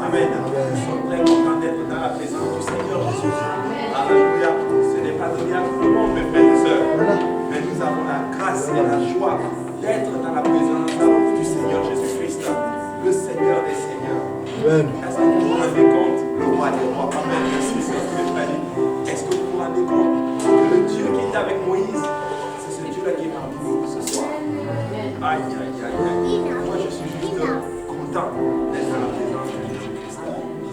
Amen. Nous sommes très contents d'être dans la présence du Seigneur Jésus. Alléluia. Ce n'est pas donné à tout le monde, mes frères et sœurs. Mais nous avons la grâce et la joie d'être dans la présence du Seigneur Jésus-Christ, le Seigneur des Seigneurs. Est-ce que vous vous rendez compte, le roi des rois? Amen. Merci, Seigneur. Est-ce que vous vous rendez compte que le Dieu qui est avec Moïse, c'est ce Dieu-là qui est parmi nous ce soir? Aïe, aïe, aïe, aïe. Moi, je suis juste content d'être dans la présence de Jésus-Christ.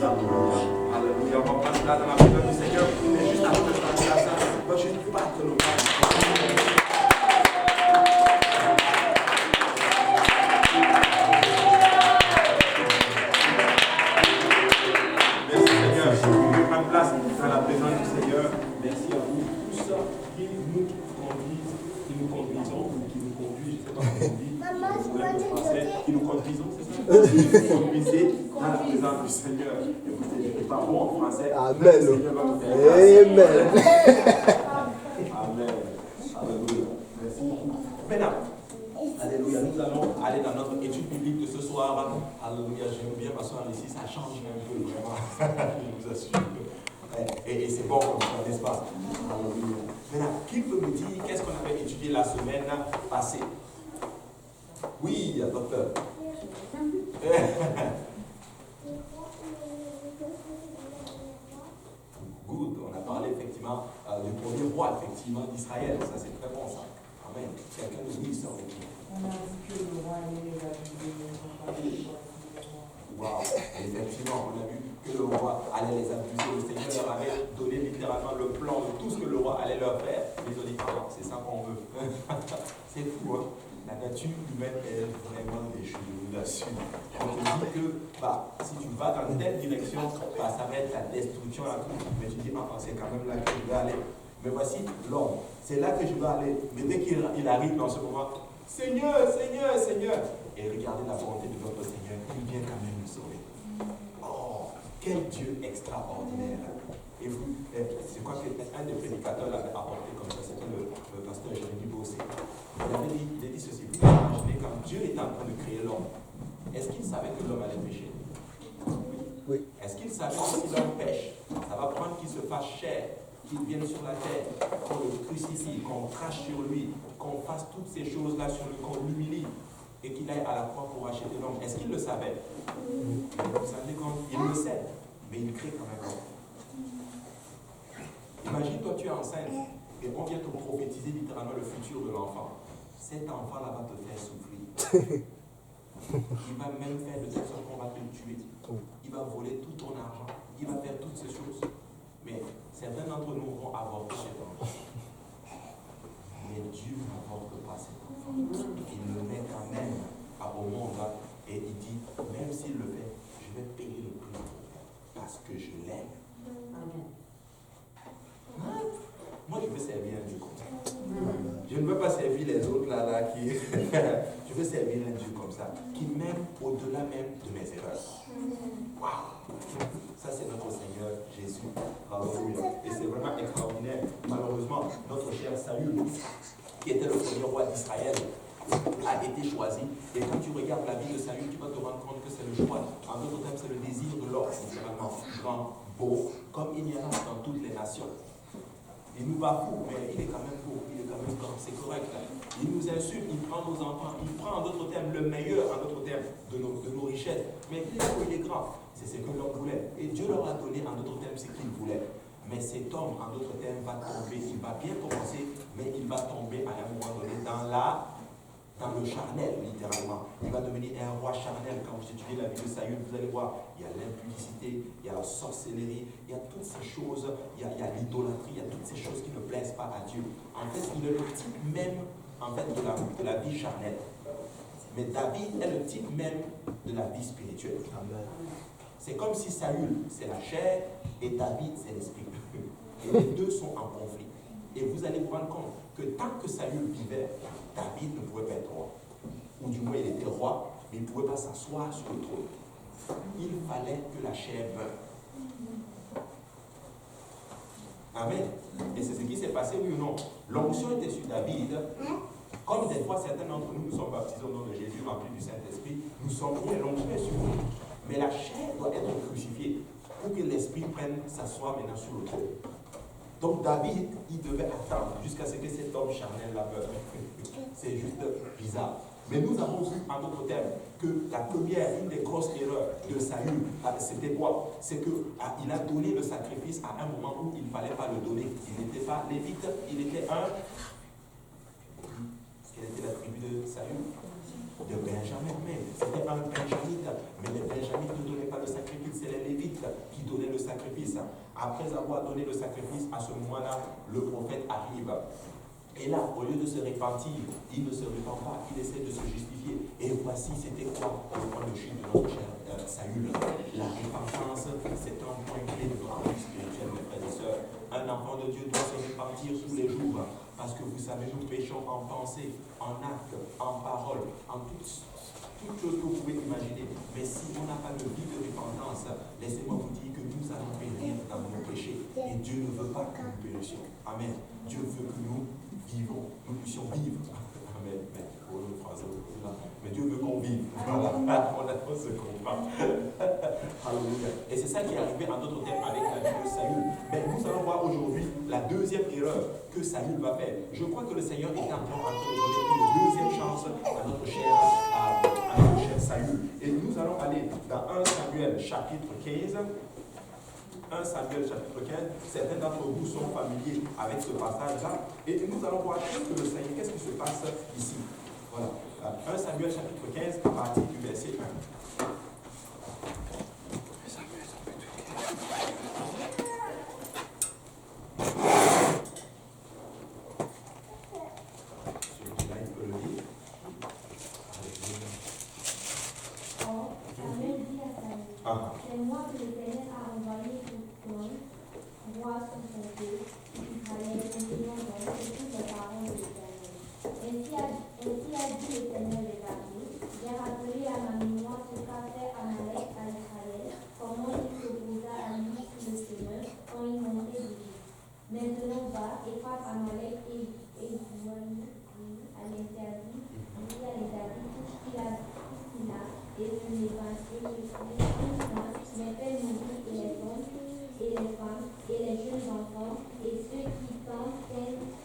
Alléluia. On va passer là dans la présence du Seigneur. Mais juste avant de passer à ça, on va juste battre nos mains. Merci Seigneur. Je vais prendre place dans la présence du Seigneur. Merci à vous tous qui nous conduisent, qui nous conduisons, qui nous conduisent, je ne sais pas comment on dit. Qui nous conduisons, c'est ça? Qui nous conduisez dans la présence du Seigneur. Écoutez, je n'ai pas bon en français. Amen. Amen. Amen. Alléluia. Merci beaucoup. Maintenant, alléluia, nous allons aller dans notre étude biblique de ce soir. Alléluia, j'aime bien m'asseoir ici, ça change un peu, vraiment. Je vous assure. Et c'est bon comme ça, n'est-ce pas? Alléluia. Maintenant, qui peut me dire qu'est-ce qu'on avait étudié la semaine passée? Oui, docteur. Good, on a parlé effectivement du premier roi effectivement d'Israël. Ça c'est très bon ça. Amen. Quelqu'un nous dit ça avec nous. On a dit que le roi allait les abuser. Wow. Effectivement, on a vu que le roi allait les abuser. Le Seigneur leur avait donné littéralement le plan de tout ce que le roi allait leur faire. Ils ont dit, ah, c'est ça qu'on veut. C'est fou, hein? La nature humaine est vraiment des choses là-dessus. On te dit que si tu vas dans telle direction, ça va être la destruction à tout. Mais tu dis, c'est quand même là que je vais aller. Mais voici l'homme. C'est là que je vais aller. Mais dès qu'il arrive dans ce moment, Seigneur, Seigneur, Seigneur. Et regardez la volonté de notre Seigneur. Il vient quand même nous sauver. Oh, quel Dieu extraordinaire. Et vous, je crois qu'un des prédicateurs l'avait apporté comme ça. C'était le pasteur Jérémy Bossé. Il a dit ceci, vous imaginez quand Dieu était en train de créer l'homme, est-ce qu'il savait que l'homme allait pécher? Oui. Est-ce qu'il savait que si l'homme pêche, ça va prendre qu'il se fasse chair, qu'il vienne sur la terre, qu'on le crucifie, qu'on crache sur lui, qu'on fasse toutes ces choses-là sur lui, qu'on l'humilie et qu'il aille à la croix pour acheter l'homme? Est-ce qu'il le savait? Vous savez quand il le sait, mais il crée quand même l'homme. Imagine, toi tu es enceinte et on vient te prophétiser littéralement le futur de l'enfant. Cet enfant-là va te faire souffrir. Il va même faire de telle sorte qu'on va te tuer. Il va voler tout ton argent. Il va faire toutes ces choses. Mais certains d'entre nous vont avorter cet enfant. Mais Dieu n'avorte pas cet enfant. Il le met quand même au monde et il dit, même s'il le fait, je vais payer le prix parce que je l'aime. Moi, je veux servir un Dieu comme ça. Je ne veux pas servir les autres là qui... Je veux servir un Dieu comme ça, qui m'aime au-delà même de mes erreurs. Waouh! Ça, c'est notre Seigneur Jésus. Alléluia. Et c'est vraiment extraordinaire. Malheureusement, notre cher Saül, qui était le premier roi d'Israël, a été choisi. Et quand tu regardes la vie de Saül, tu vas te rendre compte que c'est le choix. En d'autres termes, c'est le désir de l'homme, littéralement grand, beau, comme il y en a dans toutes les nations. Il nous bafoue, mais il est quand même beau, il est quand même grand, c'est correct. Il nous insulte, il prend nos enfants, il prend en d'autres termes le meilleur, en d'autres termes, de nos richesses. Mais il est beau, il est grand. C'est ce que l'homme voulait. Et Dieu leur a donné en d'autres termes ce qu'il voulait. Mais cet homme, en d'autres termes, va tomber. Il va bien commencer, mais il va tomber à un moment donné dans le charnel, littéralement. Il va devenir un roi charnel. Quand vous étudiez la vie de Saül, vous allez voir, il y a l'impudicité, il y a la sorcellerie, il y a toutes ces choses, il y a l'idolâtrie, il y a toutes ces choses qui ne plaisent pas à Dieu. En fait, il est le type même de la vie charnelle. Mais David est le type même de la vie spirituelle. C'est comme si Saül, c'est la chair, et David, c'est l'esprit. Et les deux sont en conflit. Et vous allez vous rendre compte que tant que Saül vivait, David ne pouvait pas être roi. Ou du moins, il était roi, mais il ne pouvait pas s'asseoir sur le trône. Il fallait que la chair meure. Amen. Et c'est ce qui s'est passé, oui ou non? L'onction était sur David. Comme des fois, certains d'entre nous, nous sommes baptisés au nom de Jésus, remplis du Saint-Esprit, nous sommes bien l'onction est sur nous. Mais la chair doit être crucifiée pour que l'esprit prenne s'asseoir maintenant sur le trône. Donc David, il devait attendre jusqu'à ce que cet homme charnel la meure. C'est juste bizarre. Mais nous avons vu en d'autres termes que la première, une des grosses erreurs de Saül, c'était quoi? C'est qu'il a donné le sacrifice à un moment où il ne fallait pas le donner. Il n'était pas lévite, il était un... Quelle était la tribu de Saül? De Benjamin même. C'était un Benjamite. Mais les Benjamites ne donnaient pas le sacrifice, c'est les Lévites qui donnaient le sacrifice. Après avoir donné le sacrifice, à ce moment-là, le prophète arrive. Et là, au lieu de se repentir, il ne se repent pas, il essaie de se justifier. Et voici, c'était quoi le point de chute de notre cher Saül? La repentance, c'est un point clé de notre vie spirituelle, mes frères et sœurs. Un enfant de Dieu doit se repentir tous les jours. Parce que vous savez, nous péchons en pensée, en acte, en parole, en toutes choses que vous pouvez imaginer. Mais si on n'a pas de vie de repentance, laissez-moi vous dire que nous allons périr dans nos péchés. Et Dieu ne veut pas que nous périssions. Amen. Dieu veut que nous vivons, nous puissions vivre. Amen. Mais Dieu veut qu'on vive. Voilà. On se comprend. Alléluia. Et c'est ça qui est arrivé en d'autres termes avec la vie de Saül. Mais nous allons voir aujourd'hui la deuxième erreur que Saül va faire. Je crois que le Seigneur est en train de donner une deuxième chance à notre cher Saül. Et nous allons aller dans 1 Samuel chapitre 15. 1 Samuel chapitre 15, certains d'entre vous sont familiers avec ce passage-là, et nous allons voir qu'est-ce qui se passe ici. Voilà. 1 Samuel chapitre 15, à partir du verset 1. Celui-là, il peut le lire. Samuel dit à Saül, c'est moi que l'Éternel a envoyé pour toi, roi sous son feu, Israël, maintenant donc, c'est toutes les paroles de l'Éternel. Ainsi a dit l'Éternel des armées, j'ai rappelé à ma mémoire ce qu'a fait Amalek à Israël, comment il s'opposa à lui sous le Seigneur quand il montait d'Égypte. Maintenant va et frappe Amalek et Zoan à l'interdit, tout ce qu'il a, et se l'évance et le mais fait mourir et les hommes, et les femmes, et les jeunes enfants, et ceux qui tentent,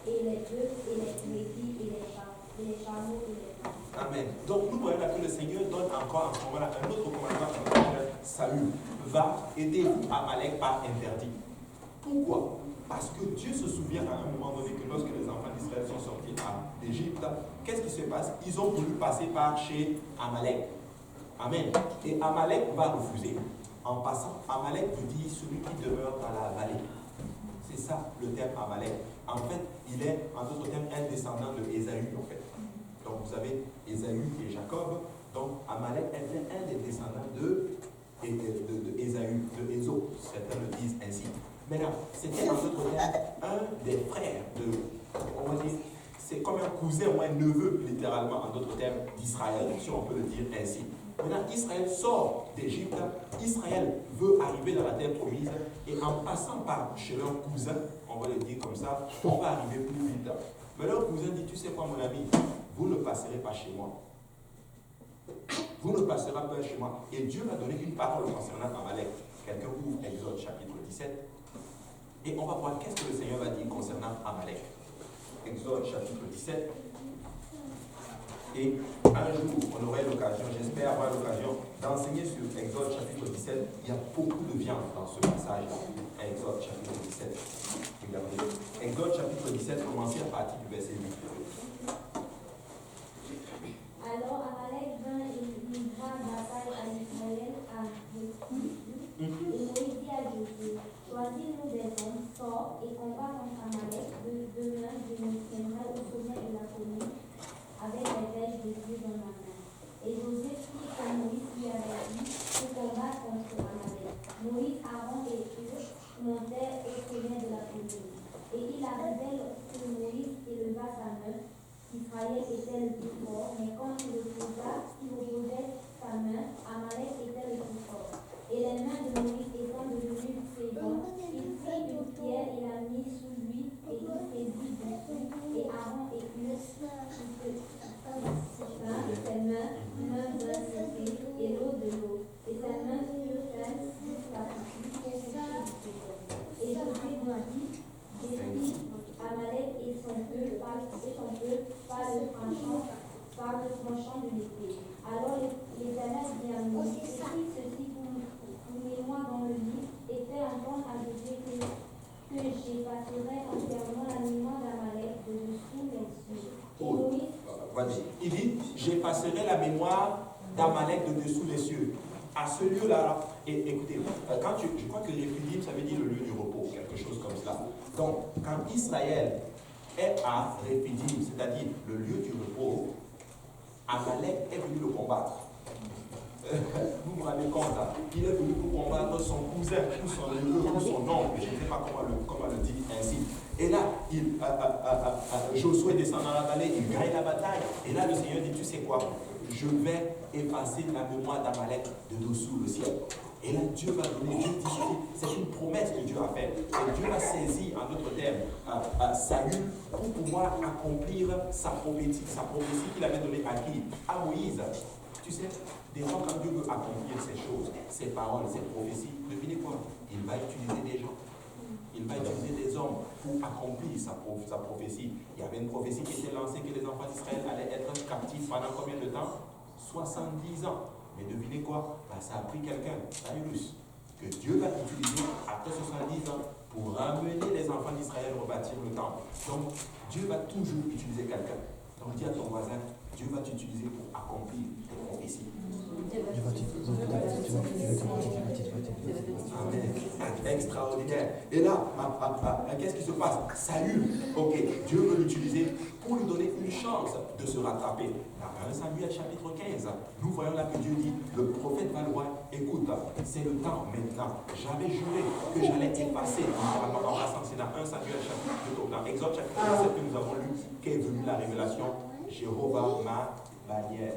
et les bœufs, et les brebis, et les chameaux, et les femmes. Amen. Donc nous voyons là que le Seigneur donne encore un autre commandement à notre cher Saül. Va aider Amalek par interdit. Pourquoi? Parce que Dieu se souvient à un moment donné que lorsque les enfants d'Israël sont sortis d'Égypte, qu'est-ce qui se passe? Ils ont voulu passer par chez Amalek. Amen. Et Amalek va refuser. En passant, Amalek veut dire celui qui demeure dans la vallée. C'est ça le terme Amalek. En fait, il est, en d'autres termes, un descendant de Ésaü, en fait. Donc, vous savez, Ésaü et Jacob. Donc, Amalek était un des descendants de Ésaü, de Éso. Certains le disent ainsi. Maintenant, c'était, en d'autres termes, un des frères on va dire, c'est comme un cousin ou un neveu, littéralement, en d'autres termes, d'Israël, si on peut le dire ainsi. Maintenant, Israël sort d'Égypte, Israël veut arriver dans la terre promise, et en passant par chez leur cousin, on va le dire comme ça, on va arriver plus vite. Mais leur cousin dit, tu sais quoi mon ami, vous ne passerez pas chez moi. Vous ne passerez pas chez moi. Et Dieu m'a donné une parole concernant Amalek. Quelqu'un ouvre Exode chapitre 17, et on va voir qu'est-ce que le Seigneur va dire concernant Amalek. Exode chapitre 17. Et un jour, on aurait l'occasion, j'espère avoir l'occasion, d'enseigner sur Exode chapitre 17. Il y a beaucoup de viande dans ce passage. Exode chapitre 17. Regardez. Exode chapitre 17, commencez à partir du verset 8. Alors Amalek vint et livra bataille à Israël à Bethel. Et Moïse dit à Josué, choisis-nous des hommes, sors et combat contre Amalek. Demain, je me tiendrai au sommet de la colline avec les flèches de Dieu dans ma main. Et Josué fit comme Moïse lui avait dit pour combattre contre Amalek. Moïse, Aaron et eux montèrent au sommet de la colline. Et il arrivait lorsque Moïse éleva sa main. Israël était le plus fort, mais quand il opposait sa main, Amalek était le plus fort. Et les mains de Moïse étant devenues présentes, il prit une pierre et la mit sous lui, et il saisit dessus, et Aaron et eux, ses mains d'un côté et l'autre de l'autre, et ses mains couper ton peuple par le tranchant de l'épée. Alors l'Éternel dit à Moïse, écris ceci pour mémoire dans le livre, et fais entendre à Dieu que j'effacerai entièrement la mémoire d'Amalek de dessous les cieux. Et Moïse, vas-y. Il dit, j'effacerai la mémoire d'Amalek de dessous les cieux. À ce lieu-là, et écoutez, je crois que Réphidim, ça veut dire le lieu du repos, quelque chose comme cela. Donc, quand Israël est à Réphidim, c'est-à-dire le lieu du repos, Amalek est venu le combattre. Vous vous rendez compte, hein? Il est venu pour combattre son cousin, ou son neveu, ou son oncle, je ne sais pas comment le dire ainsi. Et là, Josué descend dans la vallée, il gagne la bataille. Et là, le Seigneur dit, tu sais quoi? Je vais effacer la mémoire d'Amalek de dessous le ciel. Et là, Dieu va donner, Dieu dit, c'est une promesse que Dieu a faite. Et Dieu a saisi, en d'autres termes, Saül pour pouvoir accomplir sa prophétie qu'il avait donnée à qui? À Moïse. Tu sais, des fois, quand Dieu veut accomplir ces choses, ces paroles, ces prophéties, devinez quoi? Il va utiliser des gens. Il va utiliser des hommes pour accomplir sa prophétie. Il y avait une prophétie qui était lancée que les enfants d'Israël allaient être captifs pendant combien de temps? 70 ans. Mais devinez quoi? Ça a pris quelqu'un, Cyrus, que Dieu va utiliser après 70 ans pour ramener les enfants d'Israël rebâtir le temple. Donc, Dieu va toujours utiliser quelqu'un. Donc, dis à ton voisin, Dieu va t'utiliser pour accomplir tes prophéties. Amen. Extraordinaire. Et là, qu'est-ce qui se passe? Saül, ok, Dieu veut l'utiliser pour lui donner une chance de se rattraper. Dans 1 Samuel chapitre 15, nous voyons là que Dieu dit, le prophète va le voir, écoute, c'est le temps maintenant. J'avais juré que j'allais effacer, en passant, c'est dans 1 Samuel chapitre 2, dans Exode chapitre 7 que nous avons lu, qu'est venue la révélation, Jéhovah ma bannière.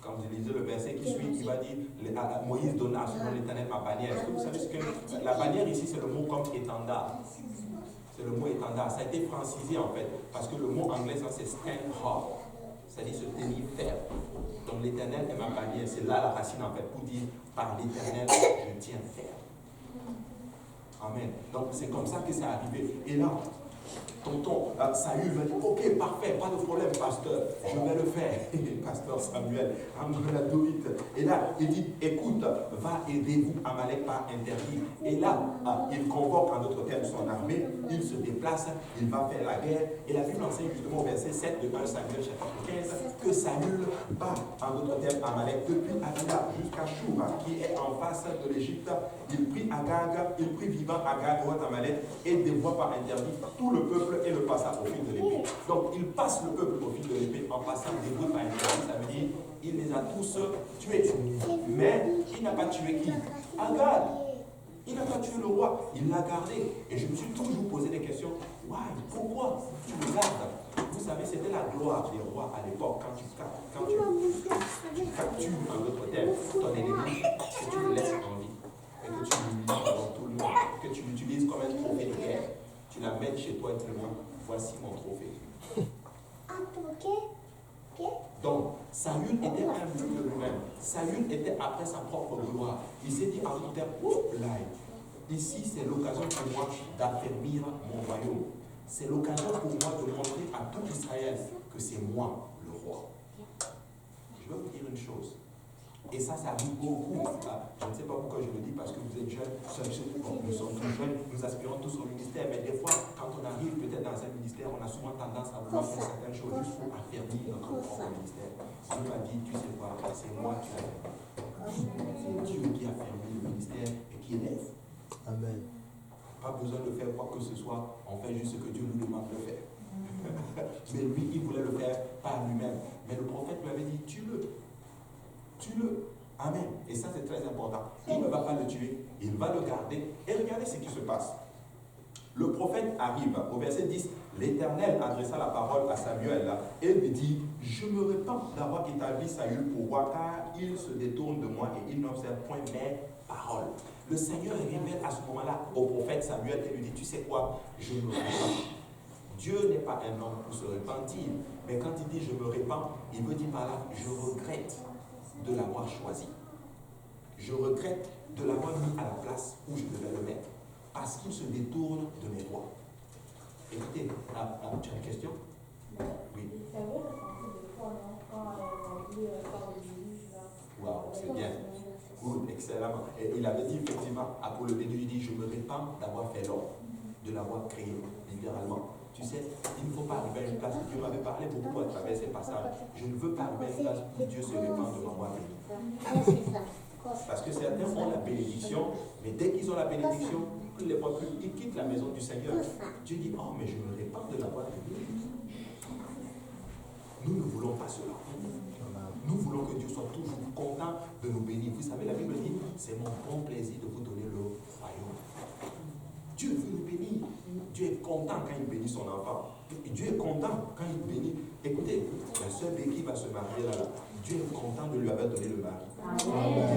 Quand vous lisez le verset qui suit, il va dire, Moïse donne à son nom l'Éternel ma bannière. Est-ce que vous savez ce que la bannière ici, c'est le mot comme étendard. C'est le mot étendard. Ça a été francisé en fait, parce que le mot anglais, ça c'est stand hard, c'est-à-dire se tenir ferme. Donc l'Éternel est ma bannière. C'est là la racine en fait, pour dire, par l'Éternel, je tiens ferme. Amen. Donc c'est comme ça que c'est arrivé. Et là, tonton Saül va dire, ok, parfait, pas de problème, pasteur, je vais le faire. Pasteur Samuel, I'm gonna do it. Et là, il dit, écoute, va aider-vous Amalek par interdit. Et là, il convoque en d'autres termes son armée, il se déplace, il va faire la guerre. Et la Bible enseigne justement au verset 7 de 1 Samuel chapitre 15 que Saül bat en d'autres termes Amalek depuis Avila jusqu'à Shur, qui est en face de l'Égypte. Il prit Agag, il prit vivant Agag, roi Amalek, et dévoie par interdit tout le peuple et le passa au fil de l'épée. Donc il passe le peuple au fil de l'épée en passant dévoué par interdit, ça veut dire il les a tous tués. Mais il n'a pas tué qui? Agag. Il n'a pas tué le roi, il l'a gardé. Et je me suis toujours posé des questions. Why? Pourquoi tu le gardes? Vous savez, c'était la gloire des rois à l'époque. Quand tu captures en d'autres termes ton ennemi, que tu le laisses en vie. Et que tu l'humilies devant tout le monde. Que tu l'utilises comme un trophée de guerre. Tu l'amènes chez toi et tu le montres. Voici mon trophée. Donc, Saül était un but de lui-même. Saül était après sa propre gloire. Il s'est dit en d'autres termes, là, ici c'est l'occasion pour moi d'affermir mon royaume. C'est l'occasion pour moi de montrer à tout Israël que c'est moi le roi. Je vais vous dire une chose. Et ça arrive beaucoup. Je ne sais pas pourquoi je le dis, parce que vous êtes jeunes, nous sommes tous jeunes, nous aspirons tous au ministère, mais des fois, quand on arrive peut-être dans un ministère, on a souvent tendance à vouloir faire certaines choses juste pour affermir notre propre ministère. Dieu m'a dit, tu sais quoi, c'est moi qui ai fait. C'est Dieu qui a fermé le ministère et qui lève. Amen. Pas besoin de faire quoi que ce soit, on fait juste ce que Dieu nous demande de faire. Mais lui, il voulait le faire par lui-même. Mais le prophète lui avait dit, tue-le. Tue-le. Amen. Et ça, c'est très important. Il ne va pas le tuer, il va le garder. Et regardez ce qui se passe. Le prophète arrive au verset 10. L'Éternel adressa la parole à Samuel et lui dit, je me repens d'avoir établi Saül pour roi, car il se détourne de moi et il n'observe point mes paroles. Le Seigneur révèle à ce moment-là au prophète Samuel et lui dit, tu sais quoi, je me repens. Dieu n'est pas un homme pour se repentir, mais quand il dit je me repens, il veut dire par là, je regrette de l'avoir choisi. Je regrette de l'avoir mis à la place où je devais le mettre, parce qu'il se détourne de mes voies. Écoutez, Tu as une question? Oui. Waouh, c'est bien. Good, excellent. Et il avait dit effectivement, pour le début, il dit, je me répands d'avoir fait l'homme, de l'avoir créé, littéralement. Tu sais, il ne faut pas arriver à une place où Dieu m'avait parlé beaucoup à travers ces passages. Je ne veux pas arriver à une place où Dieu se répand de m'avoir béni. Parce que certains ont la bénédiction, mais dès qu'ils ont la bénédiction, ils ne les voient plus, ils quittent la maison du Seigneur. Dieu dit, oh, mais je me répands de l'avoir béni. Nous ne voulons pas cela. Nous voulons que Dieu soit toujours content de nous bénir. Vous savez, la Bible dit, c'est mon bon plaisir de vous donner le royaume. Dieu veut nous bénir. Dieu est content quand il bénit son enfant. Et Dieu est content quand il bénit. Écoutez, la sœur Becky va se marier là. Dieu est content de lui avoir donné le mari.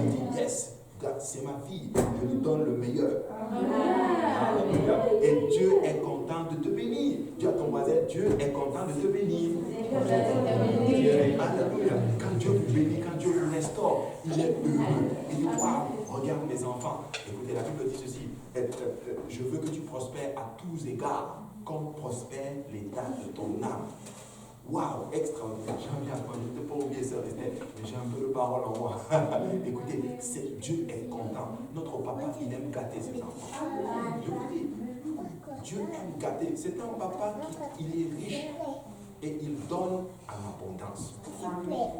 Il dit, yes, c'est ma fille. Je lui donne le meilleur. Alléluia. Et Dieu est content de te bénir. Dis à ton voisin, Dieu est content de te bénir. Alléluia. Quand Dieu vous bénit, quand Dieu vous restaure, il est heureux. Il dit, waouh, regarde mes enfants. Écoutez, la Bible dit ceci. Je veux que tu prospères à tous égards, comme prospère l'état de ton âme. Waouh, extraordinaire. J'en viens à moi, je ne t'ai pas oublié ça, mais j'ai un peu de parole en moi. Écoutez, Dieu est content. Notre papa, il aime gâter ses enfants. Je vous dis, Dieu aime gâter. C'est un papa qui il est riche et il donne en abondance.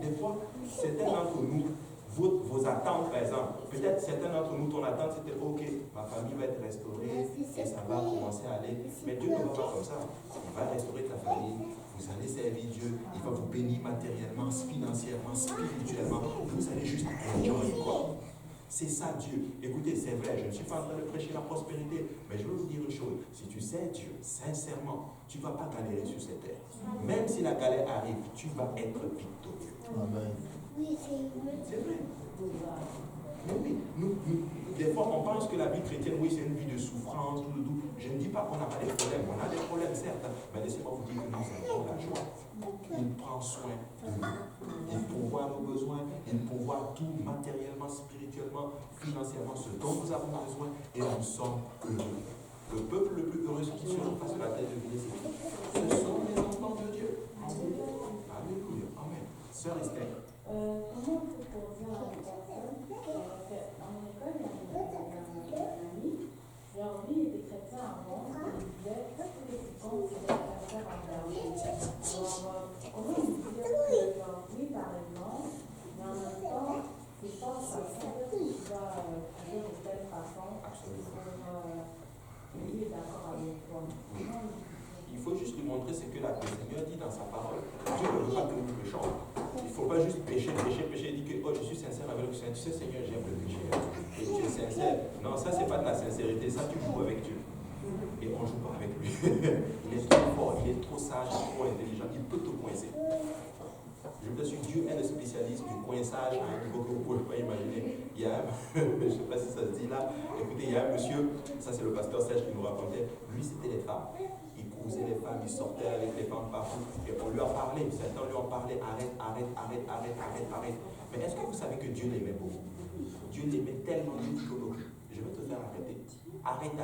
Des fois, certains d'entre nous, vos attentes, par exemple, peut-être certains d'entre nous, ton attente c'était ok, ma famille va être restaurée et ça va commencer à aller. Mais Dieu ne va pas comme ça. Il va restaurer ta famille, vous allez servir Dieu, il va vous bénir matériellement, financièrement, spirituellement. Vous allez juste enjoy quoi. C'est ça Dieu. Écoutez, c'est vrai, je ne suis pas en train de prêcher la prospérité, mais je veux vous dire une chose. Si tu sais Dieu, sincèrement, tu ne vas pas galérer sur cette terre. Même si la galère arrive, tu vas être victorieux. Amen. C'est vrai. Oui, des fois, on pense que la vie chrétienne, oui, c'est une vie de souffrance, tout. Je ne dis pas qu'on n'a pas des problèmes. On a des problèmes, certes, mais laissez-moi vous dire que nous avons la joie. Il prend soin de nous. Il pourvoit nos besoins, il pourvoit tout matériellement, spirituellement, financièrement, ce dont nous avons besoin, et nous sommes heureux. Le peuple le plus heureux qui sur la face de la terre de vie, ce sont les enfants de Dieu. Alléluia. Amen. Sœur Esther. Comment on peut dire à une personne, en école, il y avait un ami, genre lui il était chrétien avant, il disait que tous les comptes c'est des affaires en dernier. Alors, comment il dit que, genre, oui, par exemple, mais en même temps, c'est pas ça que tu dois agir de telle façon pour lui est d'accord avec toi. Il faut juste lui montrer ce que le Seigneur dit dans sa parole. Dieu ne veut pas que nous péchons. Il ne faut pas juste pécher. Il dit que oh, je suis sincère avec le Seigneur. Tu sais, Seigneur, j'aime le péché. Et tu es sincère. Non, ça, ce n'est pas de la sincérité. Ça, tu joues avec Dieu. Et on ne joue pas avec lui. Il est trop fort, il est trop sage, trop intelligent. Il peut te coincer. Je vous assure, Dieu est le spécialiste du coinçage à un niveau que vous ne pouvez pas imaginer. Il y a un, je ne sais pas si ça se dit là, écoutez, il y a un monsieur, ça c'est le pasteur Serge qui nous racontait, lui c'était les femmes. Il cousait les femmes, il sortait avec les femmes partout. Et on lui a parlé, certains lui ont parlé, arrête. Mais est-ce que vous savez que Dieu l'aimait beaucoup? Dieu l'aimait tellement, Dieu dit, je vais te faire arrêter. Arrête, il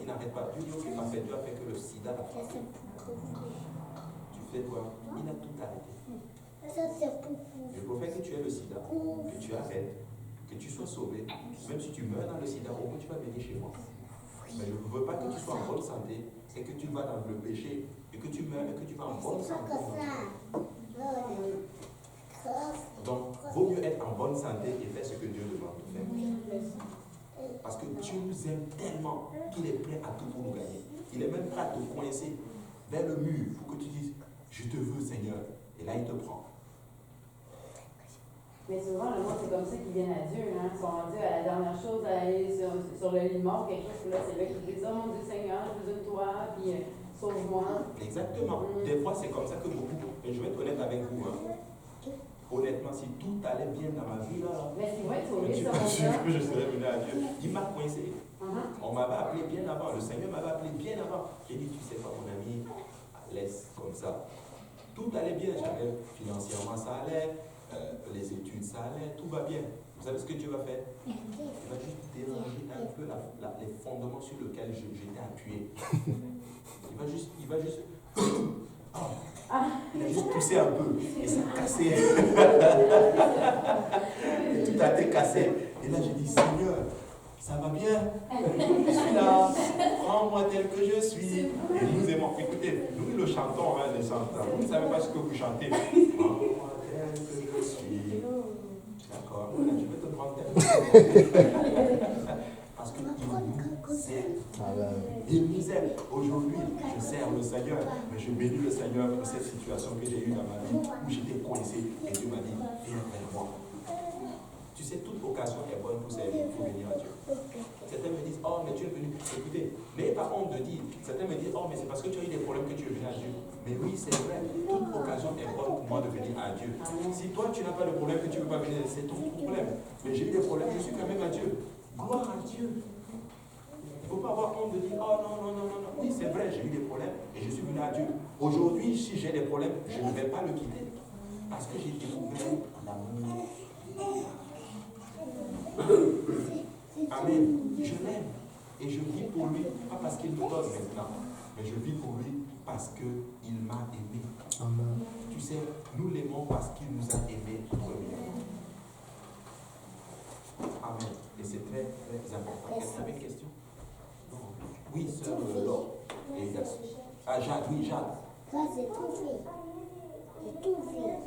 n'arrête pas. Dieu dit, ok, parfait, Dieu a fait que le sida l'a frappé. Tu fais quoi? Il a tout arrêté. Je préfère que tu aies le sida, que tu arrêtes, que tu sois sauvé. Même si tu meurs dans le sida, au moins tu vas venir chez moi. Mais je ne veux pas que tu sois en bonne santé et que tu vas dans le péché et que tu meurs et que tu vas en bonne santé. Donc, vaut mieux être en bonne santé et faire ce que Dieu demande de faire. Parce que Dieu nous aime tellement qu'il est prêt à tout pour nous gagner. Il est même prêt à te coincer vers le mur pour que tu dises, je te veux Seigneur. Et là, il te prend. Mais souvent, le monde, c'est comme ça qu'ils viennent à Dieu. Hein. Ils sont rendus à la dernière chose, à aller sur le lit mort, quelque chose, là, c'est là qu'ils disent, oh mon Dieu Seigneur, j'ai besoin de toi, puis sauve-moi. Exactement. Des fois, c'est comme ça que beaucoup, et je vais être honnête avec vous, hein. Honnêtement, si tout allait bien dans ma vie, là, mais c'est vrai, sauver ça. Je serais venu à Dieu. Il m'a coincé. On m'avait appelé bien avant, le Seigneur m'avait appelé bien avant. J'ai dit, tu sais pas, mon ami, laisse comme ça. Tout allait bien, j'avais financièrement, ça allait, les études, ça allait, tout va bien. Vous savez ce que Dieu va faire? Il va juste déranger un peu les fondements sur lesquels j'étais appuyé. Il va il va juste il a juste poussé un peu et ça a cassé. Et tout a été cassé. Et là, j'ai dit, Seigneur, ça va bien? Je suis là, prends-moi tel que je suis. Et nous aimons, écoutez, nous le chantons, hein, les chanteurs. Vous ne savez pas ce que vous chantez. Prends-moi tel que je suis. D'accord, je vais te prendre tel que je suis. Parce qu'il nous aime. Il nous aime. Aujourd'hui, je sers le Seigneur, mais je bénis le Seigneur pour cette situation que j'ai eue dans ma vie où j'étais coincé et Dieu m'a dit, viens vers moi. Tu sais, toute occasion est bonne pour servir, pour bénir à Dieu. Certains me disent, oh, mais tu es venu. Écoutez, n'ayez pas honte de dire. Certains me disent, oh, mais c'est parce que tu as eu des problèmes que tu es venu à Dieu. Mais oui, c'est vrai. Toute occasion est bonne pour moi de venir à Dieu. Si toi, tu n'as pas de problème que tu ne veux pas venir, c'est ton problème. Mais j'ai eu des problèmes, je suis quand même à Dieu. Gloire à Dieu. Il ne faut pas avoir honte de dire, oh non, non, non, non, non. Oui, c'est vrai, j'ai eu des problèmes et je suis venu à Dieu. Aujourd'hui, si j'ai des problèmes, je ne vais pas le quitter. Parce que j'ai découvert l'amour. Amen. Je l'aime. Et je vis pour lui, pas parce qu'il me donne maintenant, mais je vis pour lui parce qu'il m'a aimé. Amen. Tu sais, nous l'aimons parce qu'il nous a aimés premièrement. Amen. Et c'est très, très important. Quelqu'un avait une question? Non. Oui, sœur Laure. Ah, Jade, oui, Jade. Ça, c'est tout fait. C'est tout fait.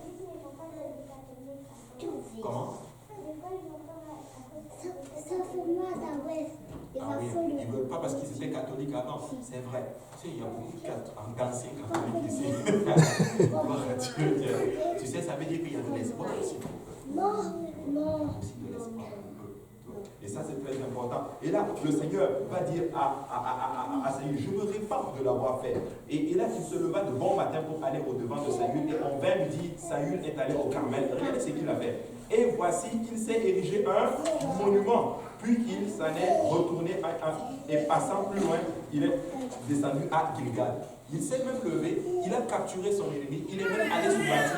Tout fait. Comment? Ça fait mal à l'ouest. Ah oui, ils ne veulent pas parce qu'ils étaient catholiques avant. C'est vrai. Tu sais, il y a beaucoup d'anciens catholiques ici. Gloire à Dieu. Tu sais, ça veut dire qu'il y a de l'espoir aussi. Non, non. Aussi de l'espoir. Et ça, c'est très important. Et là, le Seigneur va dire à Saül, je me répands de l'avoir fait. Et là, il se leva de bon matin pour aller au-devant de Saül. Et on vint lui dire, Saül est allé au Carmel. Regardez ce qu'il a fait. Et voici qu'il s'est érigé un monument. Puis qu'il s'en est retourné et passant plus loin, il est descendu à Gilgal. Il s'est même levé, il a capturé son ennemi, il est même allé se bâtir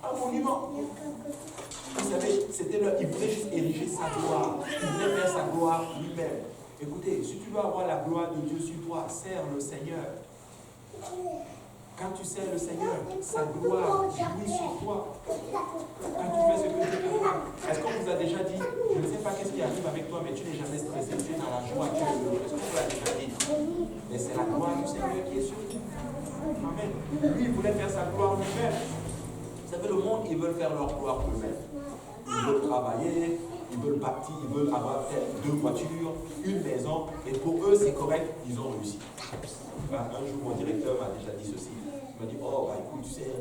un monument. Vous savez, il voulait juste ériger sa gloire. Il voulait faire sa gloire lui-même. Écoutez, si tu veux avoir la gloire de Dieu sur toi, sers le Seigneur. Quand tu sers le Seigneur, sa gloire jouit sur toi. Quand tu fais ce que Dieu te demande, est-ce qu'on vous a déjà dit, je ne sais pas qu'est-ce qui arrive avec toi, mais tu n'es jamais stressé, tu es dans la joie, tu es heureux. Est-ce qu'on vous l'a déjà dit? Mais c'est la gloire du Seigneur qui est sur toi. Amen. Lui, il voulait faire sa gloire lui-même. Vous savez, le monde, ils veulent faire leur gloire eux-mêmes. Ils veulent travailler, ils veulent bâtir, ils veulent avoir 2 voitures, une maison, et pour eux, c'est correct, ils ont réussi. Un jour, mon directeur m'a déjà dit ceci. Il m'a dit, oh, bah écoute, tu sais,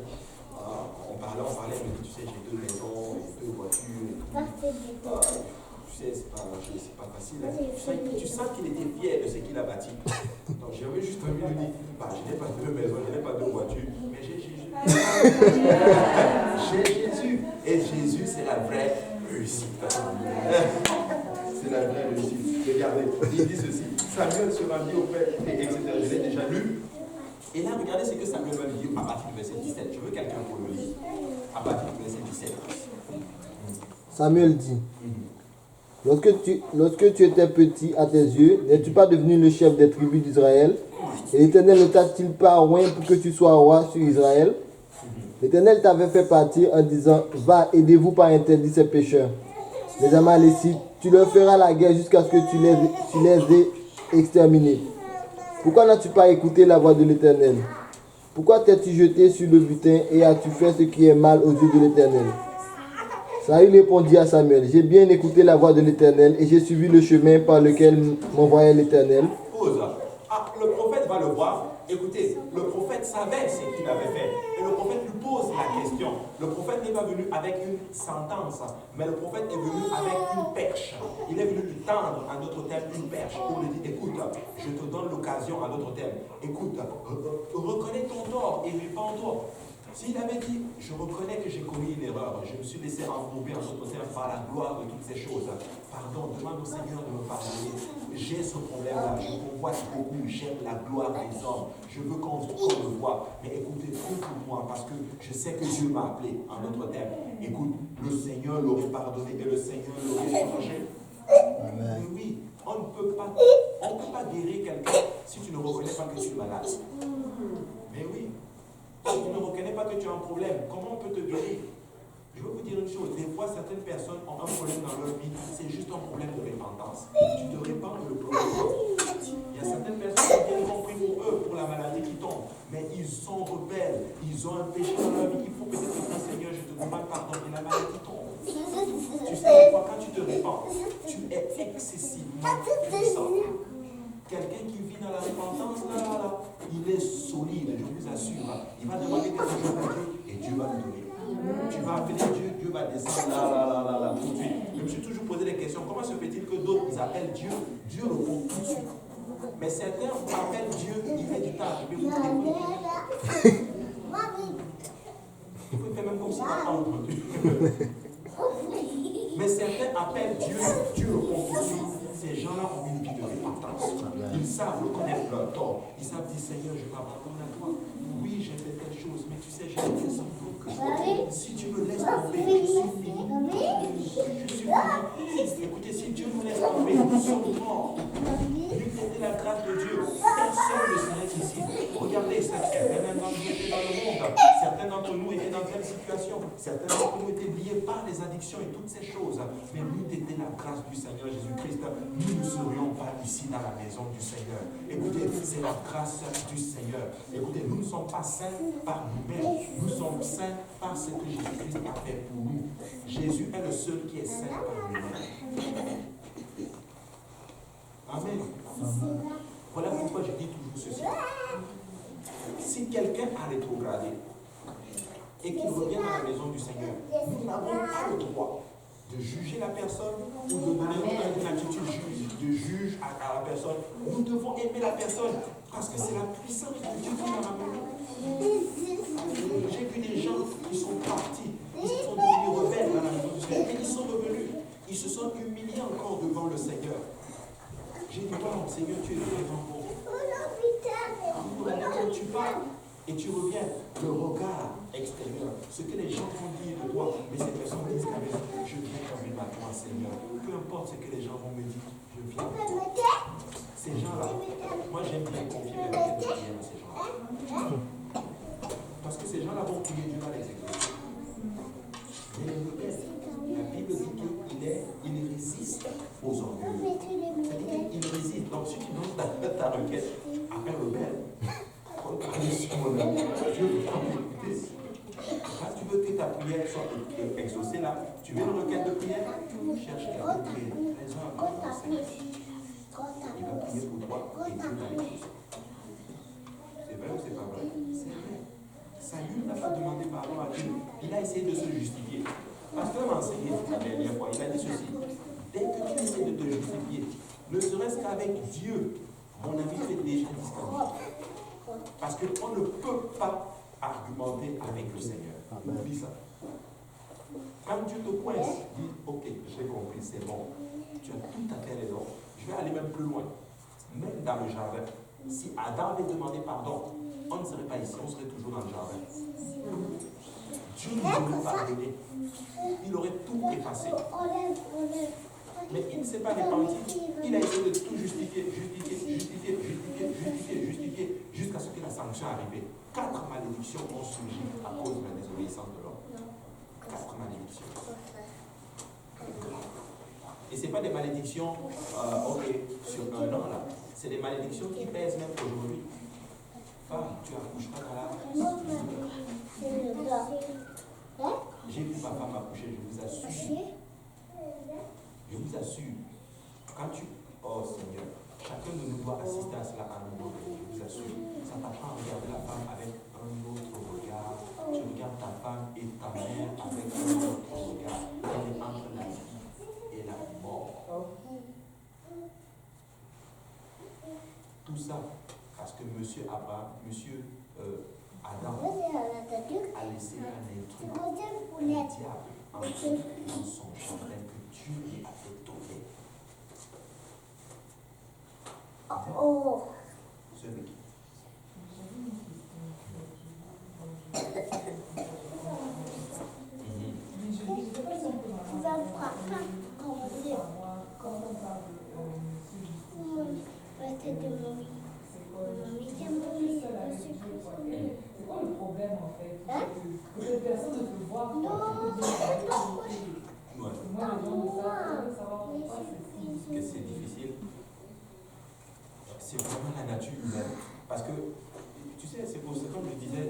on parlait, il m'a dit, tu sais, j'ai 2 maisons et 2 voitures. Tu sais, c'est pas facile. Hein. Tu sens qu'il était fier de ce qu'il a bâti. Donc, j'avais juste envie de dire, bah, je n'ai pas 2 maisons, je n'ai pas 2 voitures, mais j'ai Jésus. J'ai Jésus. Et Jésus, c'est la vraie réussite. C'est la vraie réussite. Regardez, il dit ceci. Samuel se rendit auprès, etc. Je l'ai déjà lu. Et là, regardez ce que Samuel va lui dire à partir du verset 17. Je veux quelqu'un pour le lire. À partir du verset 17. Samuel dit, lorsque tu étais petit à tes yeux, n'es-tu pas devenu le chef des tribus d'Israël? Et l'Éternel ne t'a-t-il pas oint pour que tu sois roi sur Israël? L'Éternel t'avait fait partir en disant, va, aidez-vous par interdire ces pécheurs. Les Amalécites, tu leur feras la guerre jusqu'à ce que tu les aies exterminés. Pourquoi n'as-tu pas écouté la voix de l'Éternel? Pourquoi t'es-tu jeté sur le butin et as-tu fait ce qui est mal aux yeux de l'Éternel? Saül répondit à Samuel, j'ai bien écouté la voix de l'Éternel et j'ai suivi le chemin par lequel m'envoyait l'Éternel. Pause. Le prophète va le voir. Écoutez, le prophète savait ce qu'il avait fait. Et le prophète lui pose la question. Le prophète n'est pas venu avec une sentence, mais le prophète est venu avec une perche. Il est venu lui tendre, en d'autres termes, une perche. Pour lui dire, écoute, je te donne l'occasion, en d'autres termes. Écoute, reconnais ton tort et répands-toi. S'il avait dit, je reconnais que j'ai commis une erreur, je me suis laissé enrober en d'autres termes par la gloire de toutes ces choses. Pardon, demande au Seigneur de me pardonner. J'ai ce problème-là, je convoite beaucoup, j'aime la gloire des hommes. Je veux qu'on me voit. Mais écoutez, prie pour moi parce que je sais que Dieu m'a appelé en d'autres termes. Écoute, le Seigneur l'aurait pardonné et le Seigneur l'aurait changé. Amen. Oui, on ne peut pas On ne peut pas guérir quelqu'un si tu ne reconnais pas que tu es malade. Mais oui, si tu ne reconnais pas que tu as un problème, comment on peut te guérir? Je veux vous dire une chose, des fois certaines personnes ont un problème dans leur vie, c'est juste un problème de repentance. Tu te répands le problème. Il y a certaines personnes qui ont compris pour eux, pour la maladie qui tombe, mais ils sont rebelles, ils ont un péché dans leur vie. Il faut peut-être dire, Seigneur, je te demande pardon, et la maladie tombe. Tu sais, des fois, quand tu te répands, tu es excessivement puissant. Quelqu'un qui vit dans la repentance, là, il est solide, je vous assure. Il va demander quelque chose à Dieu et Dieu va lui donner. Tu vas appeler Dieu, Dieu va descendre là, tout de suite. Je me suis toujours posé des questions. Comment se fait-il que d'autres ils appellent Dieu, Dieu répond tout de suite. Mais certains appellent Dieu, il met du temps à arriver. Il faut faire même comme s'il n'a pas entendu. Mais certains appellent Dieu, Dieu répond tout de suite. Ces gens-là ont une vie de repentance. Ils savent reconnaître leur tort. Ils savent dire, Seigneur, je m'abandonne à toi. Oui, j'ai fait telle chose, mais tu sais, j'ai fait sans doute que si tu me laisses tomber, je suis fini. Je suis fini. Écoutez, si Dieu nous laisse tomber, nous sommes morts. Lui était la grâce de Dieu. Personne ne serait ici. Regardez, certains d'entre nous étaient dans le monde. Certains d'entre nous étaient dans telle situation. Certains d'entre nous étaient liés par les addictions et toutes ces choses. Mais lui était la grâce du Seigneur Jésus-Christ. Nous ne serions pas ici dans la maison du Seigneur. Écoutez, c'est la grâce du Seigneur. Écoutez, nous ne sommes pas saints par nous-mêmes. Nous sommes saints par ce que Jésus-Christ a fait pour nous. Jésus est le seul qui est saint par lui-même. Amen. Voilà pourquoi je dis toujours ceci. Si quelqu'un a rétrogradé et qu'il revient dans la maison du Seigneur, nous n'avons pas le droit de juger la personne ou de donner une attitude de juge à la personne. Nous devons aimer la personne parce que c'est la puissance de Dieu qui l'a ramené. J'ai vu des gens qui sont partis, ils sont devenus rebelles dans la maison du Seigneur, mais ils sont revenus. Ils se sont humiliés encore devant le Seigneur. J'ai dit, non, Seigneur, tu es vraiment bon. Quand tu pars et tu reviens, le regard extérieur, ce que les gens vont dire de toi, mais ces personnes disent quand même, je viens quand même à toi, Seigneur. Peu importe ce que les gens vont me dire, je viens à toi. Ces gens-là, moi j'aime bien confier mes requêtes de prière à ces gens-là. Parce que ces gens-là vont prier, Dieu va les exaucer. Mais la Bible dit qu'il résiste aux orgueilleux. C'est-à-dire qu'il résiste. Donc si tu donnes ta requête à un rebelle, Dieu veut pas t'écouter. Quand tu veux que ta prière soit exaucée là, tu veux une requête de prière, cherche quelqu'un de prière. Raison à part dans Seigneur. Il va prier pour toi et Dieu va l'exaucer. C'est vrai ou c'est pas vrai? C'est vrai. Saül n'a pas demandé pardon à Dieu. Il a essayé de se justifier. Pasteur m'a enseigné la dernière fois. Il a dit ceci. Dès que tu essaies de te justifier, ne serait-ce qu'avec Dieu, mon ami fait déjà disqualifié. Parce qu'on ne peut pas argumenter avec le Seigneur. Oublie ça. Quand Dieu te coince, dis ok, j'ai compris, c'est bon. Tu as tout à fait raison. Je vais aller même plus loin. Même dans le jardin. Si Adam avait demandé pardon, on ne serait pas ici, on serait toujours dans le jardin. Dieu nous aurait pardonné. Il aurait tout effacé. Mais il ne s'est pas repenti. Il a essayé de tout justifier, jusqu'à ce que la sanction arrive. 4 malédictions ont surgi à cause de la désobéissance de l'homme. 4 malédictions. Et ce n'est pas des malédictions sur un an là. C'est des malédictions qui pèsent même aujourd'hui. Femme, tu accoucheras dans la... J'ai vu ma femme accoucher, je vous assure. Je vous assure. Quand tu... Oh Seigneur, chacun de nous doit assister à cela à un moment. Je vous assure. Ça t'apprend à regarder la femme avec un autre regard. Tu regardes ta femme et ta mère avec un autre regard. Elle est entre la vie et la mort. Tout ça parce que monsieur Adam a laissé un truc, un diable en dessous dans son jardin que Dieu lui a fait tomber. Ce n'est qui? Peut-être personne ne peut voir. Ouais. Moi, les gens me savent savoir pourquoi c'est Que c'est difficile. C'est vraiment la nature humaine. Parce que, tu sais, c'est pour ça, comme je disais,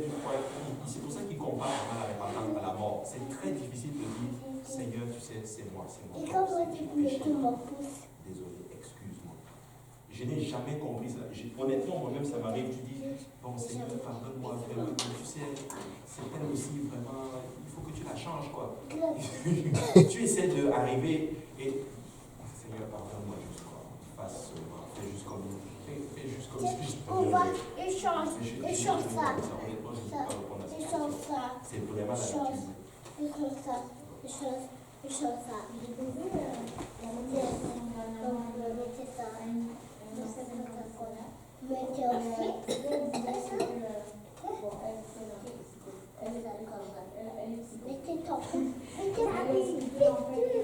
c'est pour ça qu'il compare à la mort. C'est très difficile de dire, Seigneur, tu sais, c'est moi, c'est mon Et corps, comment c'est tu mon péché. peux mon pouce? Désolé, excuse-moi. Je n'ai jamais compris ça. Honnêtement, moi-même, ça m'arrive, tu dis, bon, Seigneur, pardonne-moi vraiment, mais tu sais, c'est elle aussi vraiment, il faut que tu la changes, quoi. Tu essaies d'arriver et, Seigneur, pardonne-moi juste, quoi. Fais juste comme si On va, il change ça. Honnêtement, je ne sais pas répondre à Il cette change question. ça. C'est vraiment la nature. Il change ça. Il change ça. J'ai posé la même question dernièrement Donc, le métier ça. à une ancienne personne. Métier aussi. Elle disait que, bon, elle, c'est là. Elle est psychologue. Métier top. Elle expliquait en fait que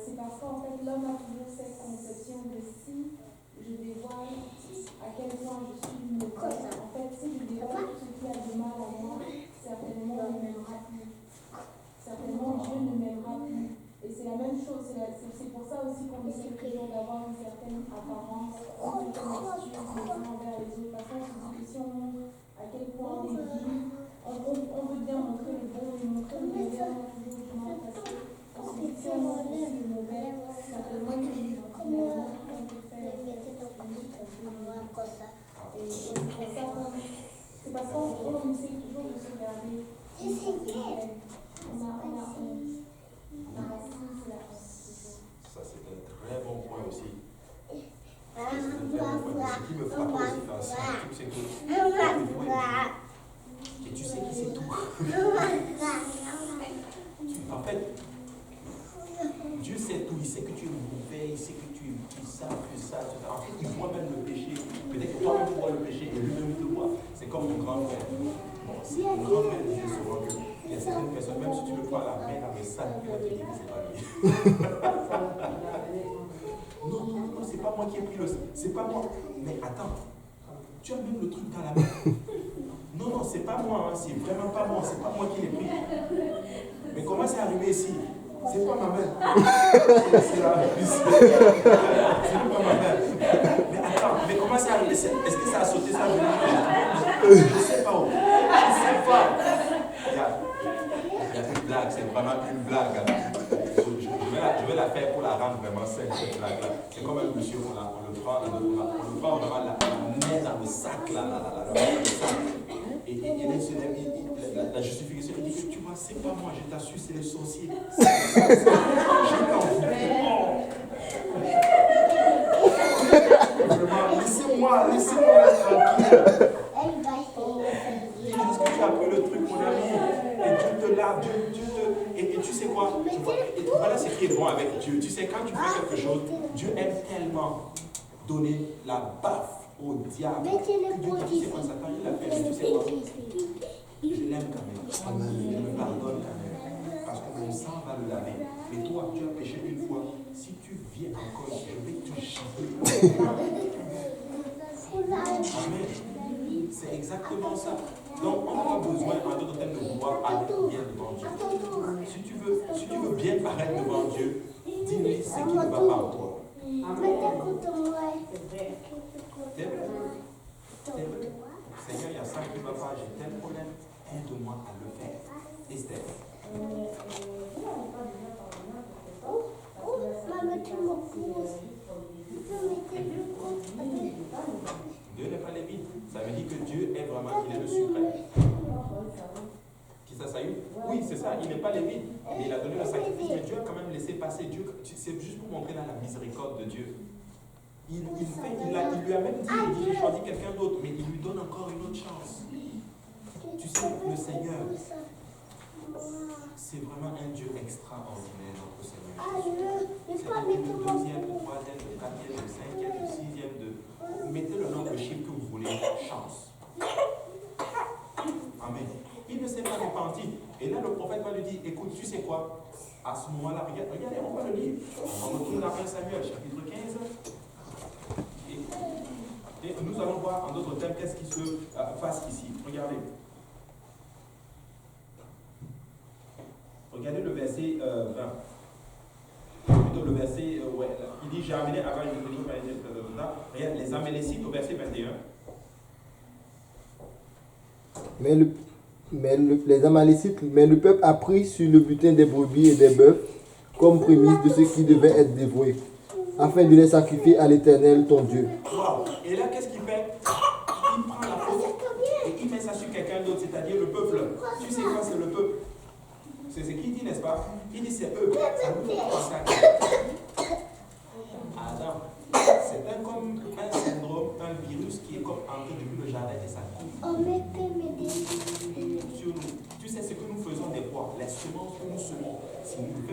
c'est parce qu'en fait l'homme a toujours cette conception de si je dévoile à quel point je suis innocente. En fait, si je dévoile tout ce qui a de mal à moi, certainement on ne m'aimera plus. Certainement Dieu ne m'aimera plus. Et c'est la même chose, c'est pour ça aussi qu'on essaie toujours d'avoir une certaine apparence, une certaine attitude les uns envers les autres. Parce qu'on se dit que si on montre à quel point on est digne, on veut bien montrer le bon et montrer le mauvais, on a toujours du mal parce que on se dit que si on montre aussi le mauvais, certainement que finalement on peut faire et c'est pour ça qu'on, c'est parce qu'on essaie toujours de se garder. Ça, c'est un très bon point aussi. Ce qui me frappe aussi dans ce truc, c'est que et tu sais qui c'est tout. En fait, Dieu sait tout. Il sait que tu es mauvais, il sait que tu es ça, que ça. En fait, il voit même le péché. Peut-être que toi-même tu vois le péché et lui-même il le voit. C'est comme mon grand frère. Bon, c'est mon grand frère disait souvent qu'il y a certaines personnes, même si tu le vois à la main, dans le sac, il va te dire que c'est pas lui. Non, c'est pas moi qui ai pris le. C'est pas moi. Mais attends, tu as même le truc dans la main. Non, c'est pas moi, hein, c'est vraiment pas moi, c'est pas moi qui l'ai pris. Mais comment c'est arrivé ici? C'est pas ma main. C'est pas ma main. Mais attends, mais comment c'est arrivé? Est-ce que ça a sauté ça? Je ne sais pas où. Je ne sais pas. Il y a une blague, c'est vraiment une blague. Je vais la faire pour la rendre vraiment saine, cette blague-là. C'est comme un monsieur, on le prend vraiment, la met dans le sac, là, dans le sac. Et la justification, il dit que tu vois, c'est pas moi, je t'assure, c'est les sorciers. Je t'en fous. Laissez-moi tranquille. Est-ce que tu as pris le truc, mon ami? Et Dieu te lave, et tu sais quoi? Voilà ce qui est bon avec Dieu. Tu sais, quand tu fais quelque chose, Dieu aime tellement donner la baffe au diable. Que Dieu dit, tu sais quoi, Satan, il a fait, tu sais quoi? Je l'aime quand même. Il me pardonne quand même. Parce que mon sang va le laver. Mais toi, tu as péché une fois. Si tu viens encore, je vais te chasser. Amen. C'est exactement ça. Donc, on n'a pas besoin, en d'autres termes, de vouloir aller bien devant Dieu. Si tu veux bien paraître devant Dieu, dis-lui ce qui ne va pas en toi. Amen. C'est vrai. Seigneur, il y a ça qui ne va pas, j'ai tel problème. Aide-moi à le faire. Esther. Dieu n'est pas lévite. Ça veut dire que Dieu est vraiment, il est le suprême. Qui ça, Saül? Oui, c'est ça, il n'est pas lévite. Mais il a donné le sacrifice, mais Dieu a quand même laissé passer. Dieu, c'est juste pour montrer là la miséricorde de Dieu. Il lui a même dit, j'ai choisi quelqu'un d'autre, mais il lui donne encore une autre chance. Tu sais, le Seigneur, c'est vraiment un Dieu extraordinaire, notre Seigneur. C'est le deuxième, le troisième, le quatrième, le cinquième, le sixième, mettez le nombre de chiffres que vous voulez, chance. Amen. Il ne s'est pas repenti. Et là, le prophète va lui dire, écoute, tu sais quoi? À ce moment-là, regardez, on va le lire. On retourne dans 1 Samuel, chapitre 15. Et nous allons voir en d'autres termes qu'est-ce qui se passe ici. Regardez. Regardez le verset 20. Plutôt le verset, ouais, il dit, j'ai amené avant une décision par regarde, les Amélécites au verset 21. Les Amalécites, mais le peuple a pris sur le butin des brebis et des bœufs comme prémisse de ce qui devait être dévoué, afin de les sacrifier à l'Éternel ton Dieu. Wow. Et là, qu'est-ce qu'il fait? Il prend la faute et il met ça sur quelqu'un d'autre, c'est-à-dire le peuple. Tu sais quoi, c'est le peuple. C'est ce qu'il dit, n'est-ce pas? Il dit c'est eux. Ça nous fait penser à Adam. C'est comme un syndrome, un virus qui est comme entré depuis le jardin et ça coupe sur nous. Tu sais ce que nous faisons des fois, les semences que nous semons, si nous ne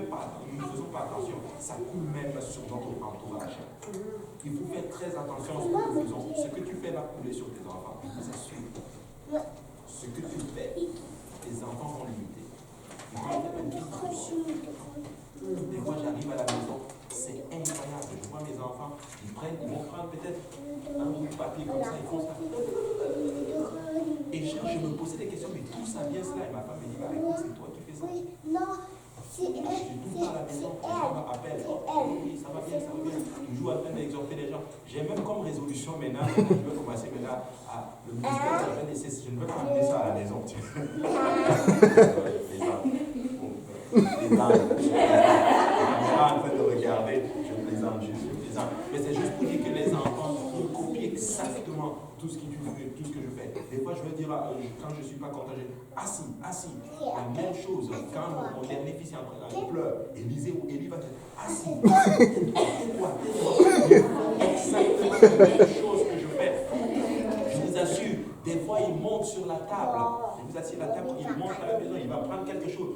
faisons pas attention, ça coule même sur notre entourage. Il faut faire très attention à ce que nous faisons. Ce que tu fais va couler sur tes enfants, c'est sûr. Ce que tu fais, tes enfants vont l'imiter. Des fois, j'arrive à la maison, c'est incroyable. Je vois mes enfants, ils vont prendre peut-être un bout de papier comme ça, ils font ça. Et je me posais des questions, mais d'où ça vient cela? Et ma femme me dit, bah écoute, c'est toi qui fais ça. Je suis tout à la maison, les gens m'appellent, oui, ça va bien, toujours en train d'exhorter les gens. J'ai même comme résolution maintenant, je vais commencer maintenant à le ministère, je ne veux pas amener ça à la maison. Les gens, en train de regarder, je plaisante juste, mais c'est juste pour dire que les enfants copient exactement tout ce que je fais. Des fois, je veux dire, quand je ne suis pas content, je dis, assis. La même chose, quand mon dernier fils est en train de pleurer, Élisée ou Élie va dire, assis. Tais-toi. Exactement la même chose que je fais. Je vous assure, des fois, il monte sur la table. Je vous assure, la table, il monte à la maison, il va prendre quelque chose.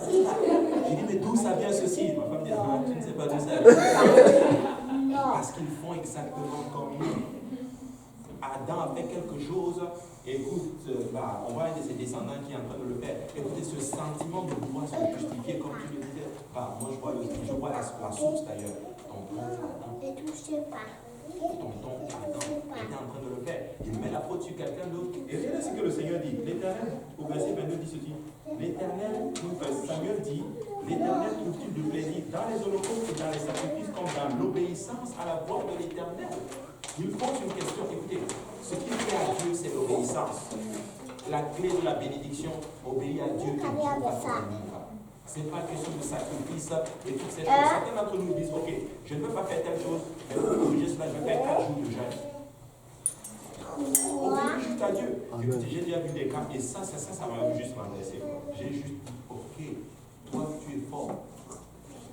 J'ai dit, mais d'où ça vient ceci? Ma femme dit, non, tu ne sais pas d'où ça vient. Parce qu'ils font exactement comme nous. Adam a fait quelque chose, écoute, on voit un de ses descendants qui est en train de le faire. Écoutez, ce sentiment de pouvoir se justifier, comme tu le disais, moi je vois la source d'ailleurs. Tonton Adam était en train de le faire. Il met la faute sur quelqu'un d'autre. Et regardez ce que le Seigneur dit. L'Éternel, au verset 22, dit ceci. L'Éternel, Samuel dit, l'Éternel trouve-t-il du plaisir dans les holocaustes et dans les sacrifices comme dans l'obéissance à la voix de l'Éternel? Il pose une question. Écoutez, ce qui fait à Dieu, c'est l'obéissance. La clé de la bénédiction, obéir à Dieu et Dieu va te bénir. Ce n'est pas question de sacrifice et toutes ces choses. Certains d'entre nous disent, ok, je ne veux pas faire telle chose, mais pour corriger cela, je vais faire 4 jours de jeûne. Obéir juste à Dieu. Écoutez, j'ai déjà vu des cas, et ça m'a juste m'adresser. J'ai juste dit, ok, toi tu es fort.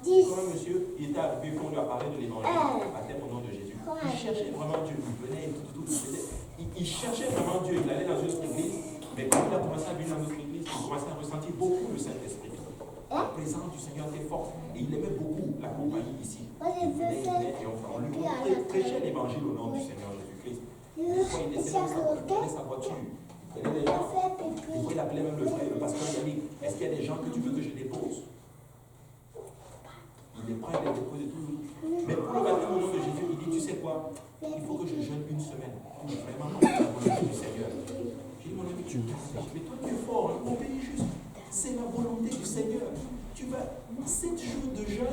Comme un monsieur, il était arrivé pour lui parler de l'évangile, baptême au nom de Jésus. Il cherchait vraiment Dieu, il venait il cherchait vraiment Dieu, il allait dans une autre église, mais quand il a commencé à venir dans notre église, il commençait à ressentir beaucoup le Saint-Esprit. La présence du Seigneur était forte et il aimait beaucoup la compagnie ici. Il venait et on lui prêchait l'évangile au nom du Seigneur Jésus-Christ. Des fois, il laissait sa voiture, il prenait les gens. Des fois, il appelait même le frère, le pasteur, il a dit, est-ce qu'il y a des gens que tu veux que je dépose? Il les prend, il les dépose et tout. Mais pour le baptême au nom de Jésus, il dit, tu sais quoi? Il faut que je jeûne une semaine pour vraiment la volonté du Seigneur. J'ai dit, mon ami, mais toi tu es fort, hein, obéis juste. C'est la volonté du Seigneur. Tu vas 7 jours de jeûne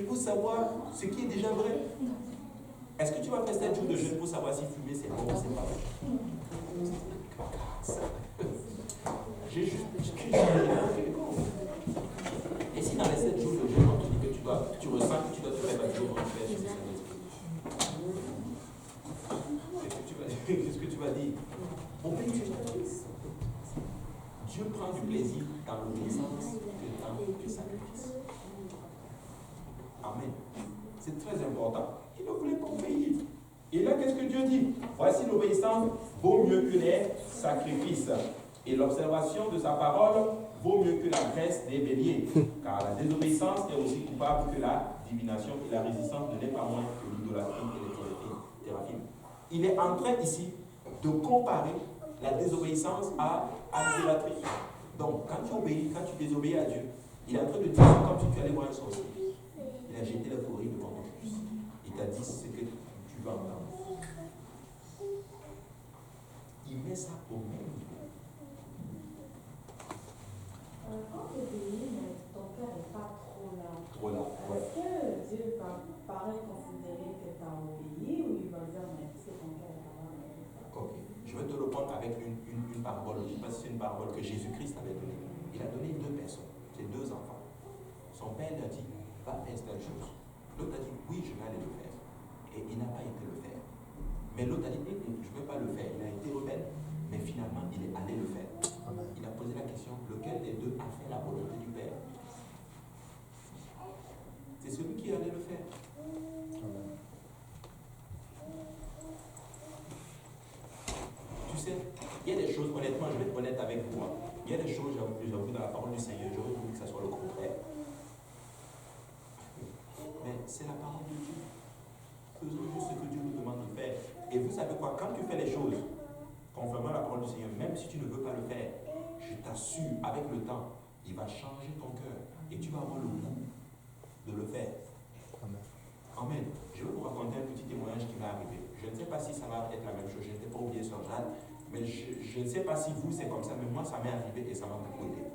pour savoir ce qui est déjà vrai. Est-ce que tu vas faire 7 jours de jeûne pour savoir si fumer c'est bon ou c'est pas bon? J'ai juste. Et si dans les 7 jours de jeûne, on te dit que tu ressens que tu dois te faire baptiser au Saint-Esprit, qu'est-ce que tu vas dire? Obéis juste à Dieu. Dieu prend du plaisir dans l'obéissance que dans le sacrifice. Amen. C'est très important. Il ne voulait pas obéir. Et là, qu'est-ce que Dieu dit? Voici l'obéissance vaut mieux que les sacrifices. Et l'observation de sa parole vaut mieux que la graisse des béliers. Car la désobéissance est aussi coupable que la divination et la résistance ne l'est pas moins que l'idolâtrie et les théraphies. Il est en train ici de comparer la désobéissance à l'idolâtrie. Donc, quand tu obéis, quand tu désobéis à Dieu, il est en train de dire comme si tu allais voir un sorcier. Il a jeté la fourrure devant ton fils. Il t'a dit ce que tu vas entendre. Il met ça au même niveau. te répondre avec une parabole. Je ne sais pas si c'est une parabole que Jésus-Christ avait donnée. Il a donné 2 personnes, ses 2 enfants. Son père lui a dit, va faire telle chose. L'autre a dit, oui, je vais aller le faire. Et il n'a pas été le faire. Mais l'autre a dit, je ne vais pas le faire. Il a été rebelle, mais finalement, il est allé le faire. Il a posé la question, lequel des 2 a fait la volonté du Père? C'est celui qui est allé le faire. Tu sais, il y a des choses, honnêtement, je vais être honnête avec vous. Il y a des choses, j'avoue, dans la parole du Seigneur, j'aurais voulu que ça soit le contraire. Mais c'est la parole de Dieu. Faisons juste ce que Dieu nous demande de faire. Et vous savez quoi, quand tu fais les choses, conformément à la parole du Seigneur, même si tu ne veux pas le faire, je t'assure, avec le temps, il va changer ton cœur. Et tu vas avoir le goût de le faire. Amen. Amen. Je vais vous raconter un petit témoignage qui m'est arrivé. Je ne sais pas si ça va être la même chose. Je n'étais pas oublié sur Jeanne. Mais je ne sais pas si vous, c'est comme ça. Mais moi, ça m'est arrivé et ça m'a beaucoup aidé.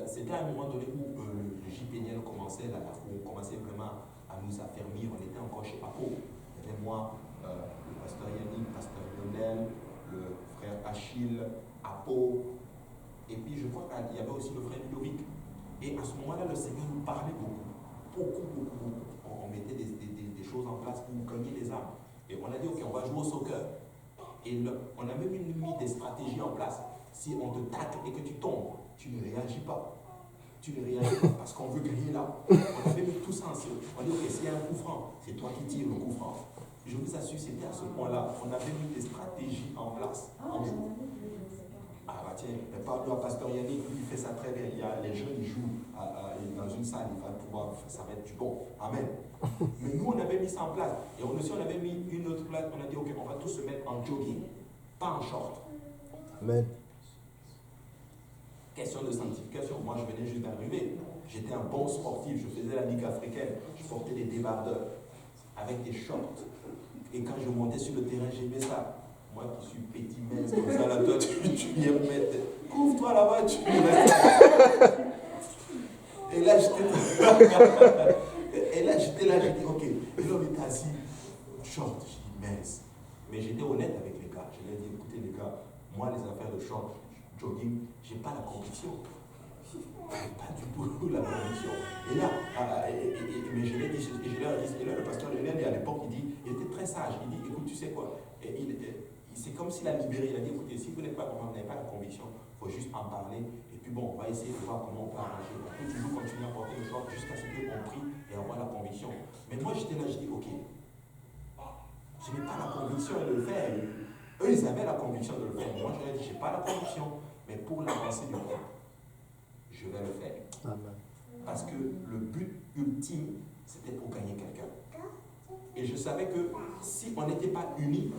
C'était à un moment donné où le JPNL commençait, où on commençait vraiment à nous affermir. On était encore chez Apo. Il y avait moi, le pasteur Yannick, le pasteur Lionel, le frère Achille, Apo. Et puis je crois qu'il y avait aussi le frère Ludovic. Et à ce moment-là, le Seigneur nous parlait beaucoup. Beaucoup. On mettait des choses en place pour gagner des âmes. Et on a dit, ok, on va jouer au soccer. Et on a même mis des stratégies en place. Si on te tacle et que tu tombes, tu ne réagis pas. Tu ne réagis pas parce qu'on veut gagner là. On avait mis tout ça en série. On dit, ok, s'il y a un coup franc, c'est toi qui tires le coup franc. Je vous assure, c'était à ce point-là. On avait mis des stratégies en place. Ah bah tiens, parle-nous à Pasteur Yannick, lui il fait ça très bien. Il y a les jeunes, ils jouent dans une salle, il va pouvoir, ça va être du bon. Amen. Mais nous, on avait mis ça en place. Et aussi, on avait mis une autre place, on a dit, ok, on va tous se mettre en jogging, pas en short. Amen. Question de sanctification, moi je venais juste d'arriver. J'étais un bon sportif, je faisais la Ligue africaine, je portais des débardeurs avec des shorts. Et quand je montais sur le terrain, j'aimais ça. Moi qui suis petit, mince, comme ça, là, toi, tu viens me mettre. Couvre-toi là-bas, tu Et là, j'étais là, j'ai dit, ok. Et l'homme était assis, short, j'ai dit, mince. Mais j'étais honnête avec les gars. Je leur ai dit, écoutez les gars, moi, les affaires de short, jogging, j'ai pas la conviction. Pas du tout la conviction. Et là, mais je l'ai dit, et là, le pasteur Lionel, à l'époque, il était très sage. Il dit, écoute, tu sais quoi, c'est comme s'il a libéré. Il a dit, écoutez, si vous n'avez pas la conviction, il faut juste en parler. Et puis bon, on va essayer de voir comment on peut arranger. On peut toujours continuer à porter le short jusqu'à ce qu'on prie et avoir la conviction. Mais moi, j'étais là, je dis, ok, je n'ai pas la conviction de le faire. Eux, ils avaient la conviction de le faire. Moi, je leur ai dit, je n'ai pas la conviction, mais pour l'avancée du groupe, je vais le faire. Amen. Parce que le but ultime, c'était pour gagner quelqu'un. Et je savais que si on n'était pas unis,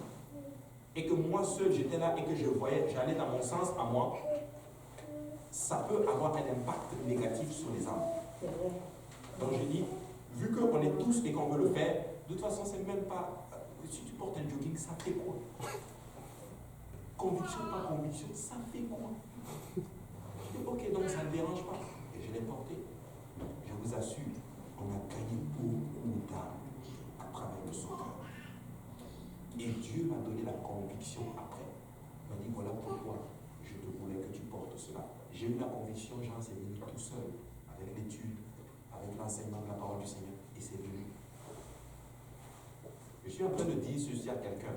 et que moi seul j'étais là et que je voyais, j'allais dans mon sens à moi, ça peut avoir un impact négatif sur les âmes. Donc je dis, vu qu'on est tous et qu'on veut le faire, de toute façon, c'est même pas. Si tu portes un jogging, ça fait quoi? Conviction, pas conviction, ça fait quoi? Je dis, ok, donc ça ne dérange pas. Et je l'ai porté. Je vous assure, on a gagné beaucoup d'âmes à travers le soccer. Et Dieu m'a donné la conviction après. Il m'a dit, voilà pourquoi je te voulais que tu portes cela. J'ai eu la conviction, Jean, c'est venu tout seul, avec l'étude, avec l'enseignement de la parole du Seigneur, et c'est venu. Je suis en train de dire ceci à quelqu'un.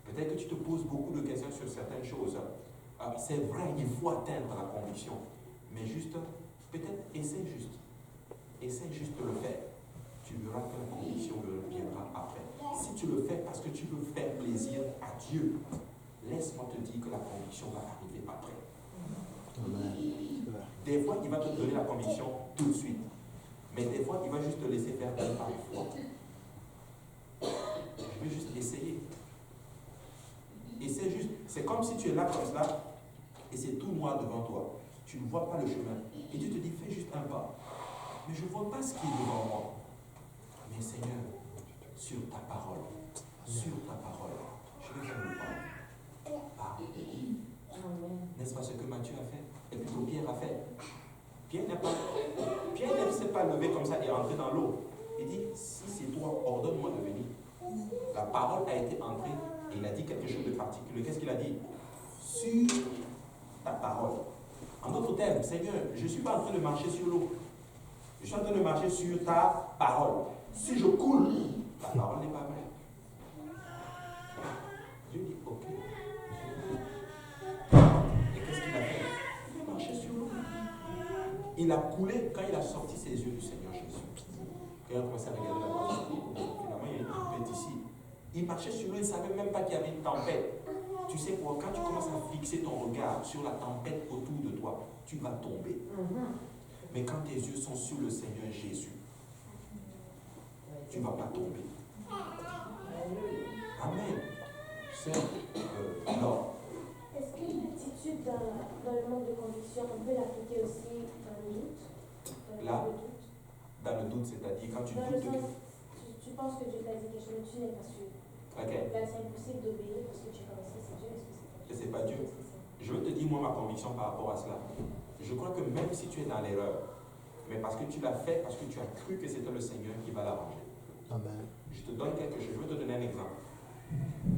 Peut-être que tu te poses beaucoup de questions sur certaines choses. C'est vrai, il faut atteindre la conviction. Mais juste, peut-être, essaie juste. Essaie juste de le faire. Tu verras que la conviction viendra après. Si tu le fais parce que tu veux faire plaisir à Dieu, laisse-moi te dire que la conviction va arriver après. Des fois, il va te donner la conviction tout de suite. Mais des fois, il va juste te laisser faire par foi. Je veux juste essayer. Essaie juste. C'est comme si tu es là comme ça et c'est tout noir devant toi. Tu ne vois pas le chemin. Et tu te dis, fais juste un pas. Mais je ne vois pas ce qui est devant moi. Mais Seigneur, sur ta parole, je vais faire le pas. N'est-ce pas ce que Matthieu a fait? Et plutôt Pierre a fait. Pierre ne s'est pas levé comme ça et rentré dans l'eau. Il dit, si c'est toi, ordonne-moi de venir. La parole a été entrée et il a dit quelque chose de particulier. Qu'est-ce qu'il a dit? Sur ta parole. En d'autres termes, Seigneur, je ne suis pas en train de marcher sur l'eau. Je suis en train de marcher sur ta parole. Si je coule, ta parole n'est pas vraie. Dieu dit, ok. Et qu'est-ce qu'il a fait? Il a marché sur l'eau. Il a coulé quand il a sorti ses yeux du Seigneur Jésus. Quand il a commencé à regarder la parole, finalement, il y a une tempête ici. Il marchait sur l'eau, il ne savait même pas qu'il y avait une tempête. Tu sais quoi, quand tu commences à fixer ton regard sur la tempête autour de toi, tu vas tomber. Mais quand tes yeux sont sur le Seigneur Jésus, tu ne vas pas tomber. Amen. Alors, Est-ce qu'une attitude dans le monde de conviction, on peut l'appliquer aussi dans le doute? Là, dans le doute, c'est-à-dire quand tu Dans le doutes. sens, tu penses que Dieu t'a dit quelque chose, mais tu n'es pas sûr. Ok. Là, c'est impossible d'obéir parce que tu connais ça, c'est Dieu. Que c'est pas Dieu. Je veux te dire, moi, ma conviction par rapport à cela. Je crois que même si tu es dans l'erreur, mais parce que tu l'as fait, parce que tu as cru que c'était le Seigneur qui va l'arranger. Amen. Je te donne quelque chose, je veux te donner un exemple.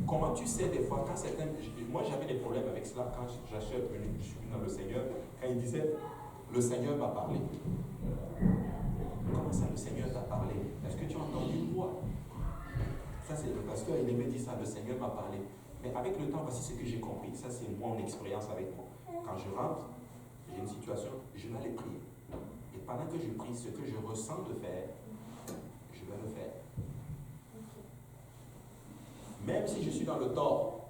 Comment tu sais des fois, quand certains... Moi, j'avais des problèmes avec cela quand j'achète, je suis dans le Seigneur, quand il disait, le Seigneur m'a parlé. Comment ça, le Seigneur t'a parlé? Est-ce que tu as entendu une voix? Ça, c'est le pasteur, il aimait dire ça, le Seigneur m'a parlé. Mais avec le temps, voici ce que j'ai compris. Ça, c'est mon expérience avec moi. Quand je rentre, j'ai une situation, je vais aller prier. Et pendant que je prie, ce que je ressens de faire, je vais le faire. Même si je suis dans le tort,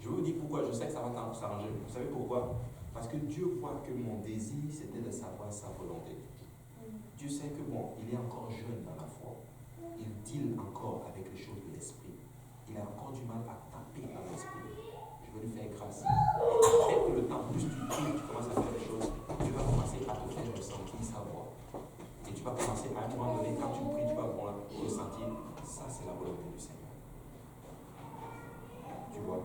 je vais vous dire pourquoi je sais que ça va s'arranger. Vous savez pourquoi? Parce que Dieu voit que mon désir, c'était de savoir sa volonté. Dieu sait que bon, il est encore jeune dans la foi. Il deal encore avec les choses de l'esprit. Il a encore du mal à taper dans l'esprit. Je vais lui faire grâce. Avec le temps, plus tu pries, tu commences à faire des choses, tu vas commencer à te faire ressentir sa voix. Et tu vas commencer à un moment donné, quand tu pries, tu vas ressentir, ça c'est la volonté du Seigneur. Tu vois?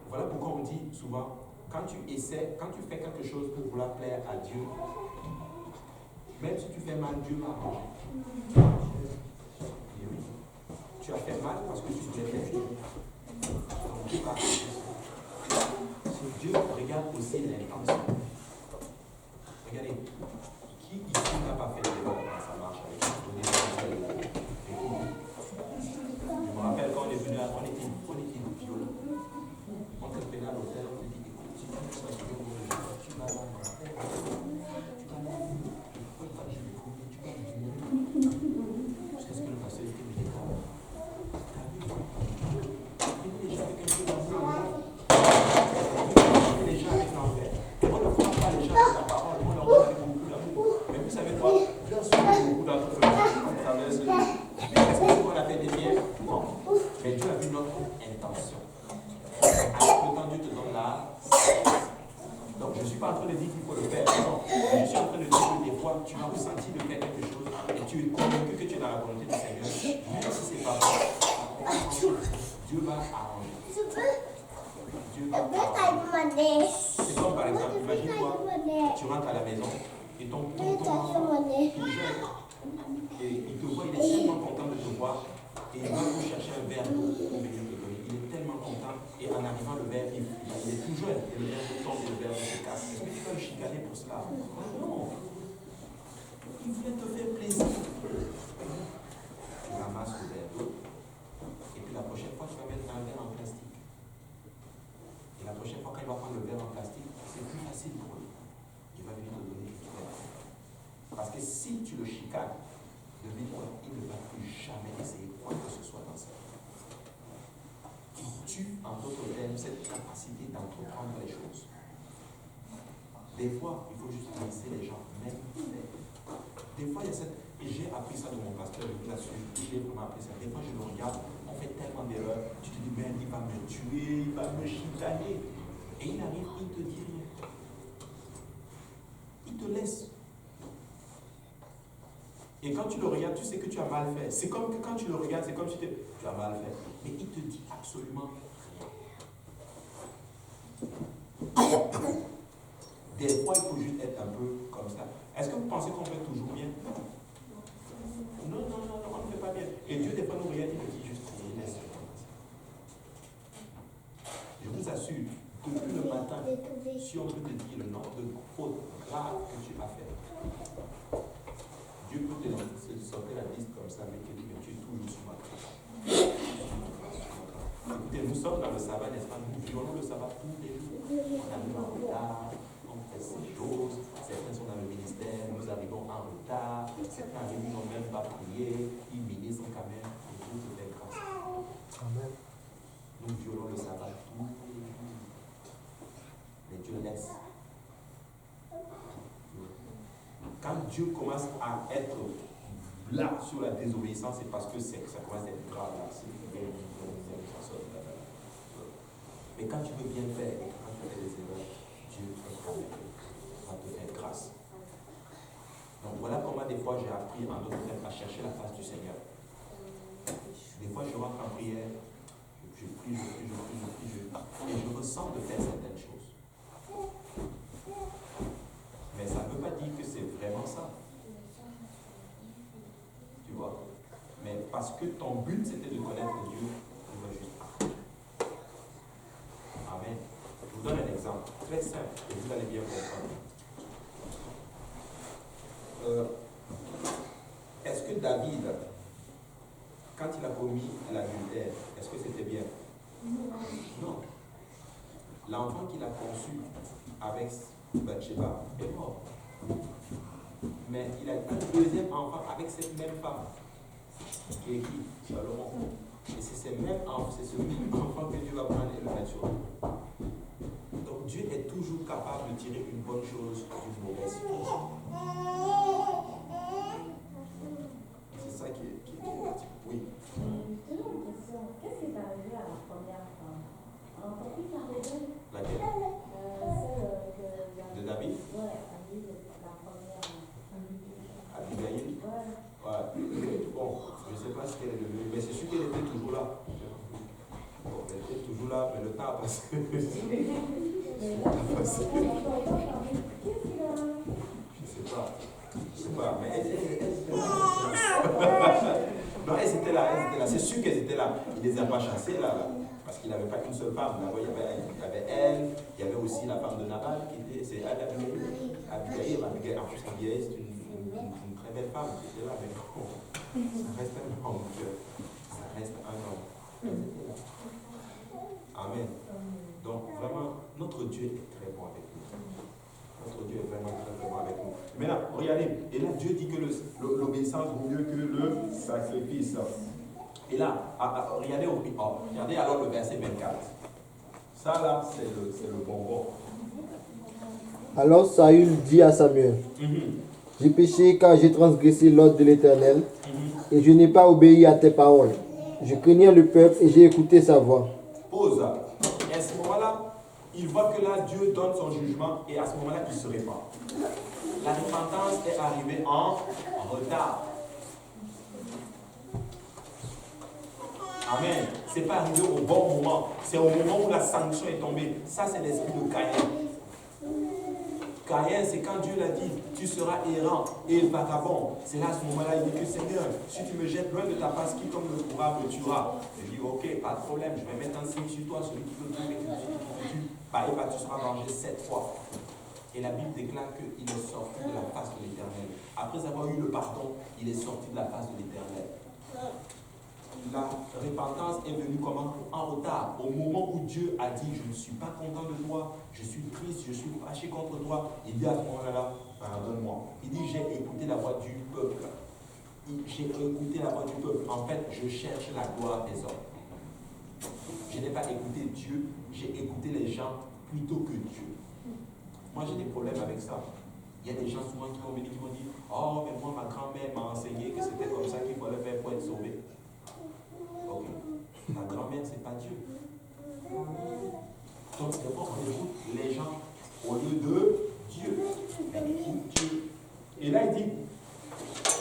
Voilà pourquoi on dit souvent, quand tu essaies, quand tu fais quelque chose pour vouloir plaire à Dieu, même si tu fais mal, Dieu va arranger. Et oui, tu as fait mal parce que tu voulais faire Dieu. Donc Dieu va arranger. Dieu regarde aussi l'intention. Regardez, qui ici n'a pas fait d'erreur quand ça marche avec lui? Je me rappelle quand on est venu, on était violents. On te prenait à l'hôtel, on te dit, écoute, si tu veux ça, tu vas avoir un appel. Tu vas aller, pourquoi pas je vais trouver, tu vas venir. Jusqu'à ce que le pasteur était venu. T'as vu? Les gens avec un peu d'amour. Les gens avec l'enfer. On ne prend pas les gens avec la parole, on leur donne avec beaucoup d'amour. Mais vous savez quoi? Bien sûr, beaucoup d'amour. Est-ce qu'on a fait des biens? Non. Mais Dieu a vu notre intention. Avec le temps, Dieu te donne la. Donc, je ne suis pas en train de dire qu'il faut le faire. Non. Je suis en train de dire que des fois, tu vas ressentir de faire quelque chose et tu es convaincu que tu es dans la volonté du Seigneur. Même si ce n'est pas vrai, Dieu va arranger. Dieu va arranger. C'est comme par exemple, imagine-toi, tu rentres à la maison et ton enfant, il te voit, il est tellement content de te voir et il va vous chercher un verre pour venir te donner. Il est tellement content et en arrivant le verre, il est tout jeune et le verre tombe et le verre se casse. Est-ce que tu vas le chicaner pour cela? Non. Il voulait te faire plaisir. Tu ramasses le verre et puis la prochaine fois tu vas mettre un verre en plastique. Et la prochaine fois quand il va prendre le verre en plastique, c'est plus facile pour lui. Il va venir te donner du verre. Parce que si tu le chicanes, devine-toi, il ne va plus jamais essayer quoi que ce soit dans sa vie. Il tue, en d'autres termes, cette capacité d'entreprendre les choses. Des fois, il faut juste laisser les gens même faire. Des fois, il y a cette... Et j'ai appris ça de mon pasteur, j'ai vraiment appris ça. Des fois, je le regarde, on fait tellement d'erreurs, tu te dis, mais il va me tuer, il va me chicaner. Et il arrive, il ne te dit rien. Il te laisse. Et quand tu le regardes, tu sais que tu as mal fait. C'est comme que quand tu le regardes, c'est comme si tu as mal fait. Mais il te dit absolument rien. Des fois, il faut juste être un peu comme ça. Est-ce que vous pensez qu'on fait toujours bien? Non, on ne fait pas bien. Et Dieu, des fois, nous regarde, il me dit juste, laisse. t'assure, depuis le matin, si on peut te dire le nombre de fautes graves que tu as faites, Dieu peut te sortir la liste comme ça, mais te dire que tu es toujours sur ma trace. Écoutez, nous sommes dans le sabbat, n'est-ce pas? Nous violons le sabbat tous les jours. On arrive en retard, on fait ces choses, certains sont dans le ministère, nous arrivons en retard, certains arrivent, n'ont même pas prié, ils ministrent quand même, et Dieu te fait grâce. Amen. Nous violons le sabbat tous les jours. Mais Dieu laisse. Quand Dieu commence à être là sur la désobéissance, c'est parce que ça commence à être grave là. Mais quand tu veux bien faire et quand tu fais des erreurs, Dieu va te faire grâce. Donc voilà comment des fois j'ai appris en d'autres termes à chercher la face du Seigneur. Des fois je rentre en prière, je prie, et je ressens de faire certaines choses. Mais ça ne veut pas dire que c'est vraiment ça. Tu vois? Mais parce que ton but c'était de connaître Dieu, tu vas juste. Amen. Je vous donne un exemple très simple et vous allez bien comprendre. Est-ce que David, quand il a commis l'adultère, est-ce que c'était bien? Non. L'enfant qu'il a conçu avec Bathsheba est mort. Mais il a eu un deuxième enfant avec cette même femme, qui est qui? Salomon. Et c'est ce même enfant que Dieu va prendre et le mettre sur lui. Donc Dieu est toujours capable de tirer une bonne chose d'une mauvaise situation. C'est ça qui est oui. J'ai une question. Qu'est-ce qui est arrivé à la première femme? Pourquoi il a raison? Laquelle? Celle de David? Ouais, la première. Abigail? Ouais. Ouais. Bon, je ne sais pas ce qu'elle est devenue, mais c'est sûr qu'elle était toujours là. Bon, elle était toujours là, mais le temps a passé. Mais là, Passé. qu'est-ce qu'il a? Je sais pas, mais elle était là. Non, elles étaient là. C'est sûr qu'elles étaient là. Il les a pas chassées là. Parce qu'il n'avait pas qu'une seule femme. D'abord, il y avait elle, il y avait aussi la femme de Nabal qui était, c'est Abigail. En plus, Abigail, c'est une très belle femme qui était là, mais bon, ça reste un homme. Ça reste un homme. Amen. Donc, vraiment, notre Dieu est très bon avec nous. Notre Dieu est vraiment très, très bon avec nous. Maintenant, regardez, et là, Dieu dit que l'obéissance vaut mieux que le sacrifice. Et là, regardez alors le verset 24. Ça là, c'est le bonbon. Alors Saül dit à Samuel, j'ai péché car j'ai transgressé l'ordre de l'Éternel et je n'ai pas obéi à tes paroles. Je craignais le peuple et j'ai écouté sa voix. Pause. Et à ce moment-là, il voit que là, Dieu donne son jugement et à ce moment-là, il se répand. La repentance est arrivée en retard. Amen. Ce n'est pas arrivé au bon moment. C'est au moment où la sanction est tombée. Ça, c'est l'esprit de Caïn. Caïn, c'est quand Dieu l'a dit, tu seras errant et vagabond. C'est là, à ce moment-là, il dit que Seigneur, si tu me jettes loin de ta face, quiconque me trouvera me tuera. Je dis, ok, pas de problème, je vais mettre un signe sur toi, celui qui veut tuer, tu seras vengé 7 fois. Et la Bible déclare qu'il est sorti de la face de l'Éternel. Après avoir eu le pardon, il est sorti de la face de l'Éternel. La repentance est venue comment? En retard. Au moment où Dieu a dit, je ne suis pas content de toi, je suis triste, je suis fâché contre toi, il dit à ce moment-là, pardonne-moi. Il dit, j'ai écouté la voix du peuple. J'ai écouté la voix du peuple. En fait, je cherche la gloire des hommes. Je n'ai pas écouté Dieu, j'ai écouté les gens plutôt que Dieu. Moi, j'ai des problèmes avec ça. Il y a des gens souvent qui vont venir, qui vont dire, oh, mais moi, ma grand-mère m'a enseigné que c'était comme ça qu'il fallait faire pour être sauvé. Ok. Ta grand-mère, c'est pas Dieu. Donc, d'abord, on écoute les gens au lieu de Dieu. Mais écoute Dieu. Et là, il dit,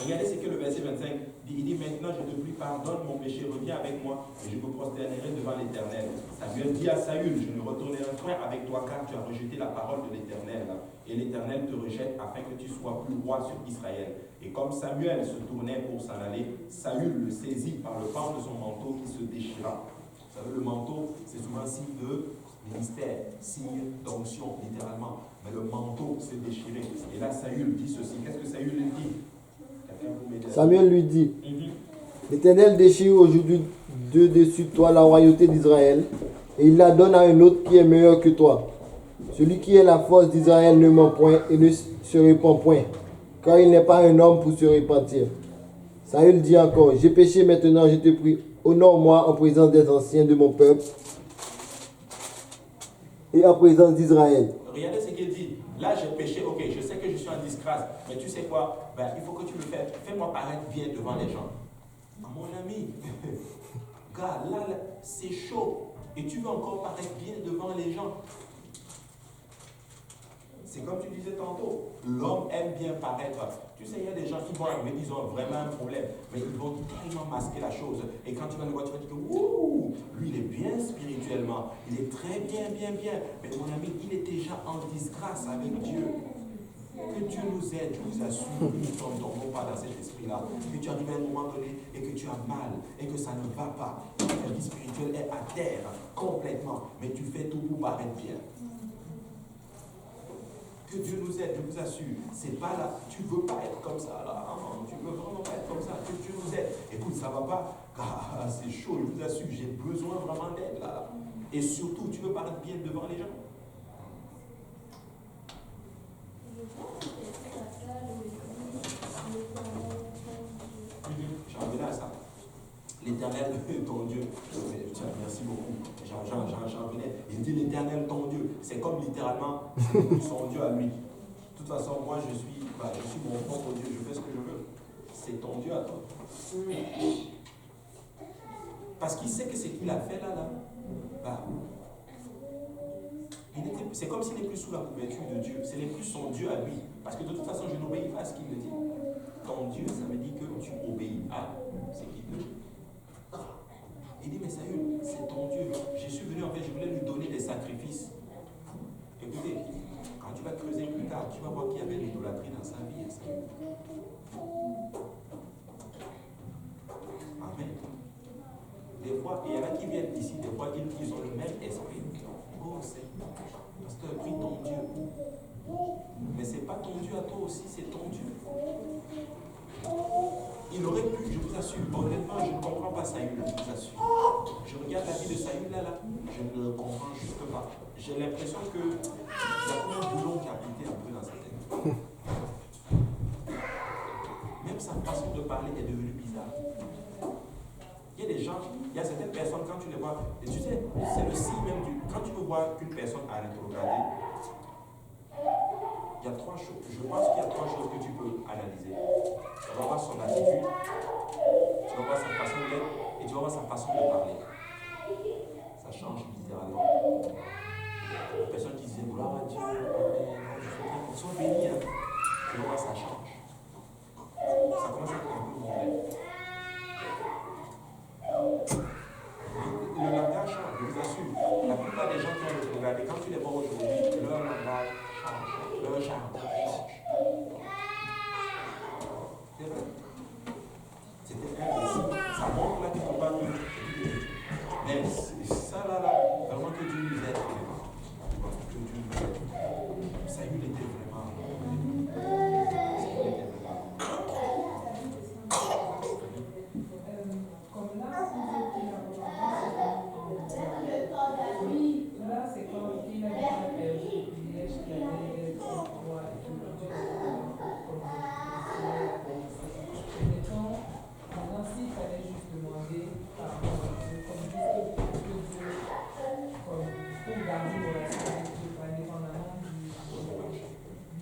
regardez ce que le verset 25 dit. Il dit, maintenant, je te prie, pardonne mon péché, reviens avec moi, et je me prosternerai devant l'Éternel. Samuel dit à Saül, je ne retournerai point avec toi, car tu as rejeté la parole de l'Éternel. Et l'Éternel te rejette afin que tu sois plus roi sur Israël. Et comme Samuel se tournait pour s'en aller, Saül le saisit par le pan de son manteau qui se déchira. Vous savez, le manteau, c'est souvent signe de ministère, signe d'onction, littéralement. Mais le manteau s'est déchiré. Et là, Saül dit ceci. Qu'est-ce que Saül lui dit? Quelqu'un peut m'aider? Samuel lui dit, l'Éternel déchire aujourd'hui de dessus toi la royauté d'Israël, et il la donne à un autre qui est meilleur que toi. Celui qui est la force d'Israël ne ment point et ne se répand point, car il n'est pas un homme pour se repentir. Saül dit encore, j'ai péché maintenant, je te prie, honore-moi en présence des anciens de mon peuple et en présence d'Israël. Regardez ce qu'il dit. Là, j'ai péché, ok, je sais que je suis en disgrâce, mais tu sais quoi? Il faut que tu le fasses. Fais-moi paraître bien devant les gens. Ah, mon ami, gars, là, c'est chaud. Et tu veux encore paraître bien devant les gens. C'est comme tu disais tantôt, l'homme aime bien paraître. Tu sais, il y a des gens qui vont arriver, ils ont vraiment un problème, mais ils vont tellement masquer la chose. Et quand tu vas le voir, tu vas dire que, ouh, lui, il est bien spirituellement, il est très bien. Mais mon ami, il est déjà en disgrâce avec Dieu. Que Dieu nous aide, je vous assure, nous ne tombons pas dans cet esprit-là. Que tu arrives à un moment donné et que tu as mal et que ça ne va pas. Ta vie spirituelle est à terre complètement, mais tu fais tout pour paraître bien. Que Dieu nous aide, je vous assure. C'est pas là, tu veux pas être comme ça là. Tu veux vraiment pas être comme ça. Que Dieu nous aide. Écoute, ça va pas. Ah, c'est chaud, je vous assure. J'ai besoin vraiment d'aide là. Et surtout, tu veux paraître bien devant les gens. J'en reviens à ça. L'Éternel, ton Dieu. Merci beaucoup. J'en venais. Il dit l'Éternel, ton Dieu. C'est comme littéralement son Dieu à lui. De toute façon, moi, je suis mon propre Dieu. Je fais ce que je veux. C'est ton Dieu à toi. Parce qu'il sait que ce qu'il a fait là. C'est comme s'il n'est plus sous la couverture de Dieu. Ce n'est plus son Dieu à lui. Parce que de toute façon, je n'obéis pas à ce qu'il me dit. Ton Dieu, ça veut dire que tu obéis à ce qu'il te dit. Il dit, mais Saül, c'est ton Dieu. Je suis venu, en fait, je voulais lui donner des sacrifices. Écoutez, quand tu vas creuser plus tard, tu vas voir qu'il y avait l'idolâtrie dans sa vie. Saül. Amen. Des fois, il y en a qui viennent ici, des fois, ils ont le même esprit. Oh, c'est pasteur, prie ton Dieu. Mais ce n'est pas ton Dieu à toi aussi, c'est ton Dieu. Il aurait pu, je vous assure, honnêtement, je ne comprends pas Saül, je vous assure. Je regarde la vie de Saül là, je ne le comprends juste pas. J'ai l'impression que il y a comme un boulon qui a habité un peu dans sa tête. Même sa façon de parler est devenue bizarre. Il y a des gens, il y a certaines personnes, quand tu les vois, et tu sais, c'est le signe même du. Quand tu veux voir qu'une personne a rétrogradé, il y a trois choses. Je pense qu'il y a trois choses que tu peux analyser. Tu vas voir son attitude, tu vas voir sa façon d'être et tu vas voir sa façon de parler. Ça change littéralement. Les personnes qui disaient gloire à Dieu, ils sont bénis. Tu vas voir, ça change. Ça commence à être un peu mauvais. Le langage change, je vous assure. La plupart des gens qui ont regardé, quand tu les vois aujourd'hui, leur langage change, leur jargon change. C'est vrai. C'était impossible. Ça montre là qu'il ne faut pas que. Mais ça là, vraiment que Dieu nous aide. Que Dieu nous aide. Saül était vraiment. Comme là, oui, là c'est comme il a perdu le privilège qu'il avait pour toi et tout le Dieu maintenant s'il fallait juste demander pardon à Dieu, comme juste que Dieu, comme pour garder une relation avec Dieu, indépendamment du.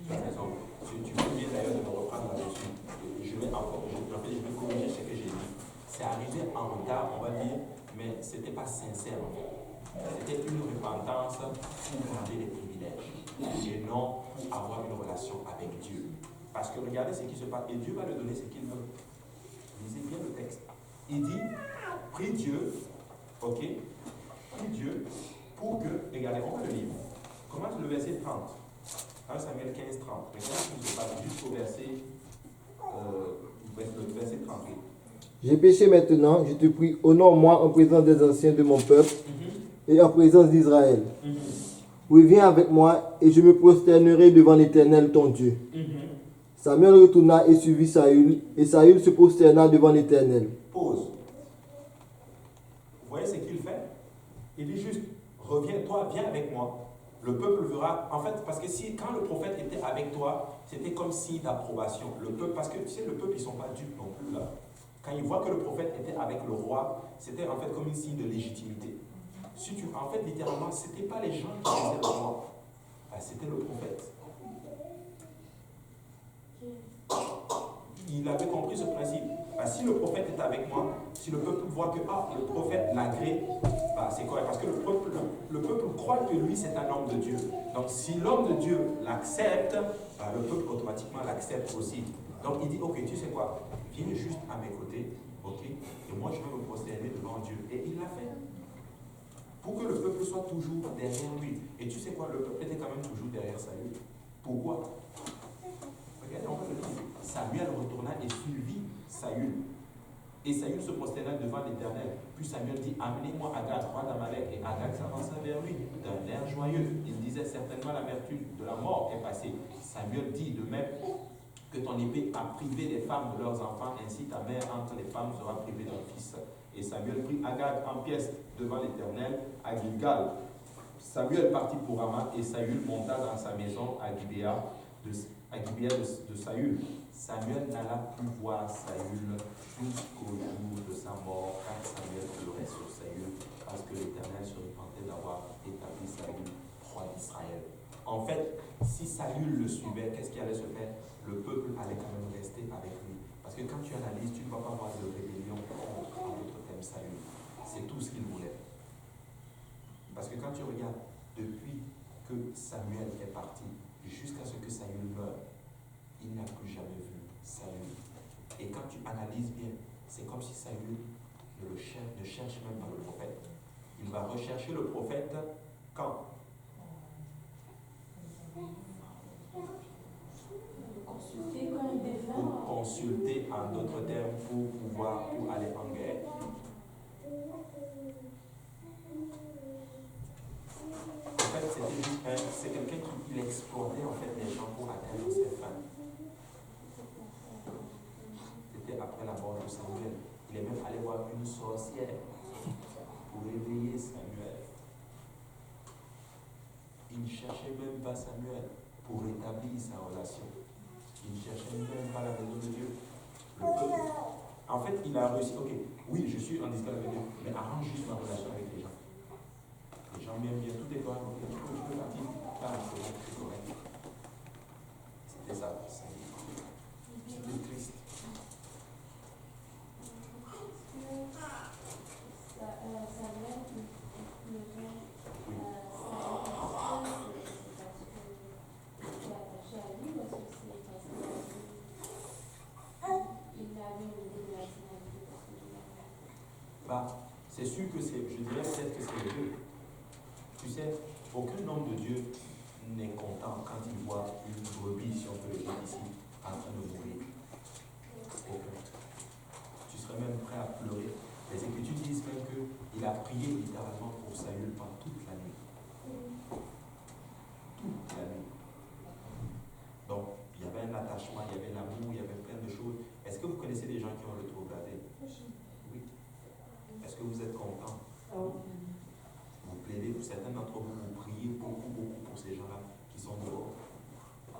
Tu as raison. Tu peux bien d'ailleurs de me reprendre là-dessus. Je vais corriger ce que j'ai dit. C'est arrivé en retard, on va dire, mais ce n'était pas sincère en fait. C'était une repentance pour garder les privilèges et non pour avoir une relation avec Dieu. Parce que regardez ce qui se passe et Dieu va lui donner ce qu'il veut. Lisez bien le texte. Il dit, prie Dieu, ok, prie Dieu pour que, regardez, on va le lire. Commence le verset 30. 1 Samuel 15, 30. Mais quand je ne parle jusqu'au verset 38. J'ai péché maintenant, je te prie, honore-moi en présence des anciens de mon peuple et en présence d'Israël. Mhm. Oui, viens avec moi et je me prosternerai devant l'Éternel ton Dieu. Mhm. Samuel retourna et suivit Saül, et Saül se prosterna devant l'Éternel. Pause. Vous voyez ce qu'il fait? Il dit juste, reviens, toi, viens avec moi. Le peuple verra. En fait, parce que si, quand le prophète était avec toi, c'était comme signe d'approbation. Le peuple, parce que tu sais, le peuple, ils ne sont pas dupes non plus là. Quand ils voient que le prophète était avec le roi, c'était en fait comme un signe de légitimité. Si tu, en fait, littéralement, ce n'était pas les gens qui faisaient le roi, c'était le prophète. Il avait compris ce principe. Si le prophète est avec moi, si le peuple voit que le prophète l'agrée, c'est correct. Parce que le peuple croit que lui, c'est un homme de Dieu. Donc, si l'homme de Dieu l'accepte, le peuple automatiquement l'accepte aussi. Donc, il dit, ok, tu sais quoi, viens juste à mes côtés, ok, et moi, je vais me prosterner devant Dieu. Et il l'a fait. Pour que le peuple soit toujours derrière lui. Et tu sais quoi, le peuple était quand même toujours derrière Saül. Pourquoi? Regardez, on va le dire. Samuel retourna et suivit Saül. Et Saül se prosterna devant l'Éternel. Puis Samuel dit, amenez-moi Agag, roi d'Amalek. Et Agag s'avança vers lui d'un air joyeux. Il disait, certainement l'amertume de la mort est passée. Samuel dit, de même que ton épée a privé les femmes de leurs enfants, ainsi ta mère entre les femmes sera privée d'un fils. Et Samuel prit Agag en pièces devant l'Éternel à Gilgal. Samuel partit pour Rama et Saül monta dans sa maison à Gibéa de Saül. Samuel n'alla plus voir Saül jusqu'au jour de sa mort, car Samuel pleurait sur Saül, parce que l'Éternel se repentait d'avoir établi Saül roi d'Israël. En fait, si Saül le suivait, qu'est-ce qui allait se faire? Le peuple allait quand même rester avec lui. Parce que quand tu analyses, tu ne vas pas voir de rébellion contre, en d'autres termes, Saül. C'est tout ce qu'il voulait. Parce que quand tu regardes, depuis que Samuel est parti, jusqu'à ce que Saül meure, il n'a plus jamais vu Saül. Et quand tu analyses bien, c'est comme si Saül ne cherche même pas le prophète. Il va rechercher le prophète quand? Pour consulter, en d'autres termes, pour aller en guerre. En fait, c'est quelqu'un qui exploitait en fait les gens pour atteindre ses fins. C'était après la mort de Samuel. Il est même allé voir une sorcière pour réveiller Samuel. Il ne cherchait même pas Samuel pour rétablir sa relation. Il ne cherchait même pas la maison de Dieu. Le peuple. En fait, il a réussi. Ok, oui, je suis en discorde avec Dieu, mais arrange juste ma relation avec les gens. Les gens m'aiment bien, tout est correct. Ok, je peux partir. C'est correct. C'était ça. C'était triste. C'est sûr que je dirais peut-être que c'est les deux. Tu sais, aucun homme de Dieu n'est content quand il voit une brebis, si on peut le dire ici, en train de mourir. Aucun. Tu serais même prêt à pleurer. Les Écritures disent même qu'il a prié littéralement pour Saül pendant toute la nuit. Toute la nuit. Donc, il y avait un attachement, il y avait l'amour, il y avait plein de choses. Est-ce que vous connaissez des gens qui ont rétrogradé? Oui. Est-ce que vous êtes content? Vous plaidez pour certains d'entre vous, vous priez beaucoup pour ces gens-là qui sont dehors.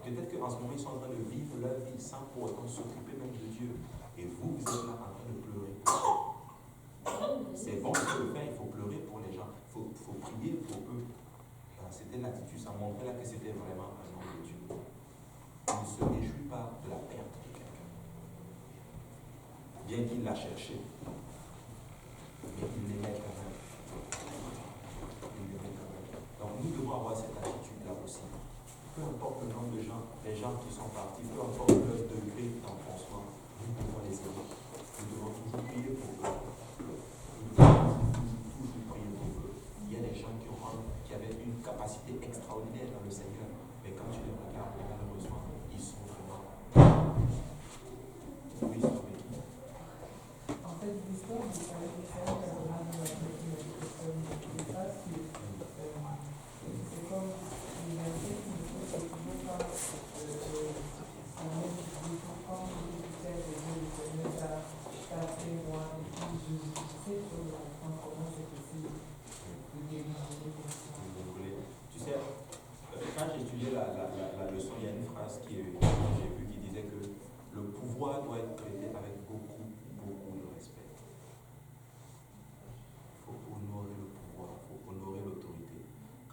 Peut-être qu'en ce moment, ils sont en train de vivre leur vie sans pour autant s'occuper même de Dieu. Et vous êtes là en train de pleurer. C'est bon, il faut le faire, il faut pleurer pour les gens. Il faut prier pour eux. C'était l'attitude, ça montrait là que c'était vraiment un homme de Dieu. Il ne se réjouit pas de la perte de quelqu'un. Bien qu'il l'a cherché. Mais il l'aimait quand même. Donc nous devons avoir cette attitude-là aussi. Peu importe le nombre de gens, les gens qui sont partis, peu importe leur degré d'enfoncement, nous devons les aimer. Nous devons toujours prier pour eux. Nous devons toujours prier pour eux. Il y a des gens qui avaient une capacité extraordinaire dans le Seigneur, mais quand tu les regardes, malheureusement, ils sont vraiment. Oui, ils sont vécus. En fait, l'histoire, c'est pas la personne qui a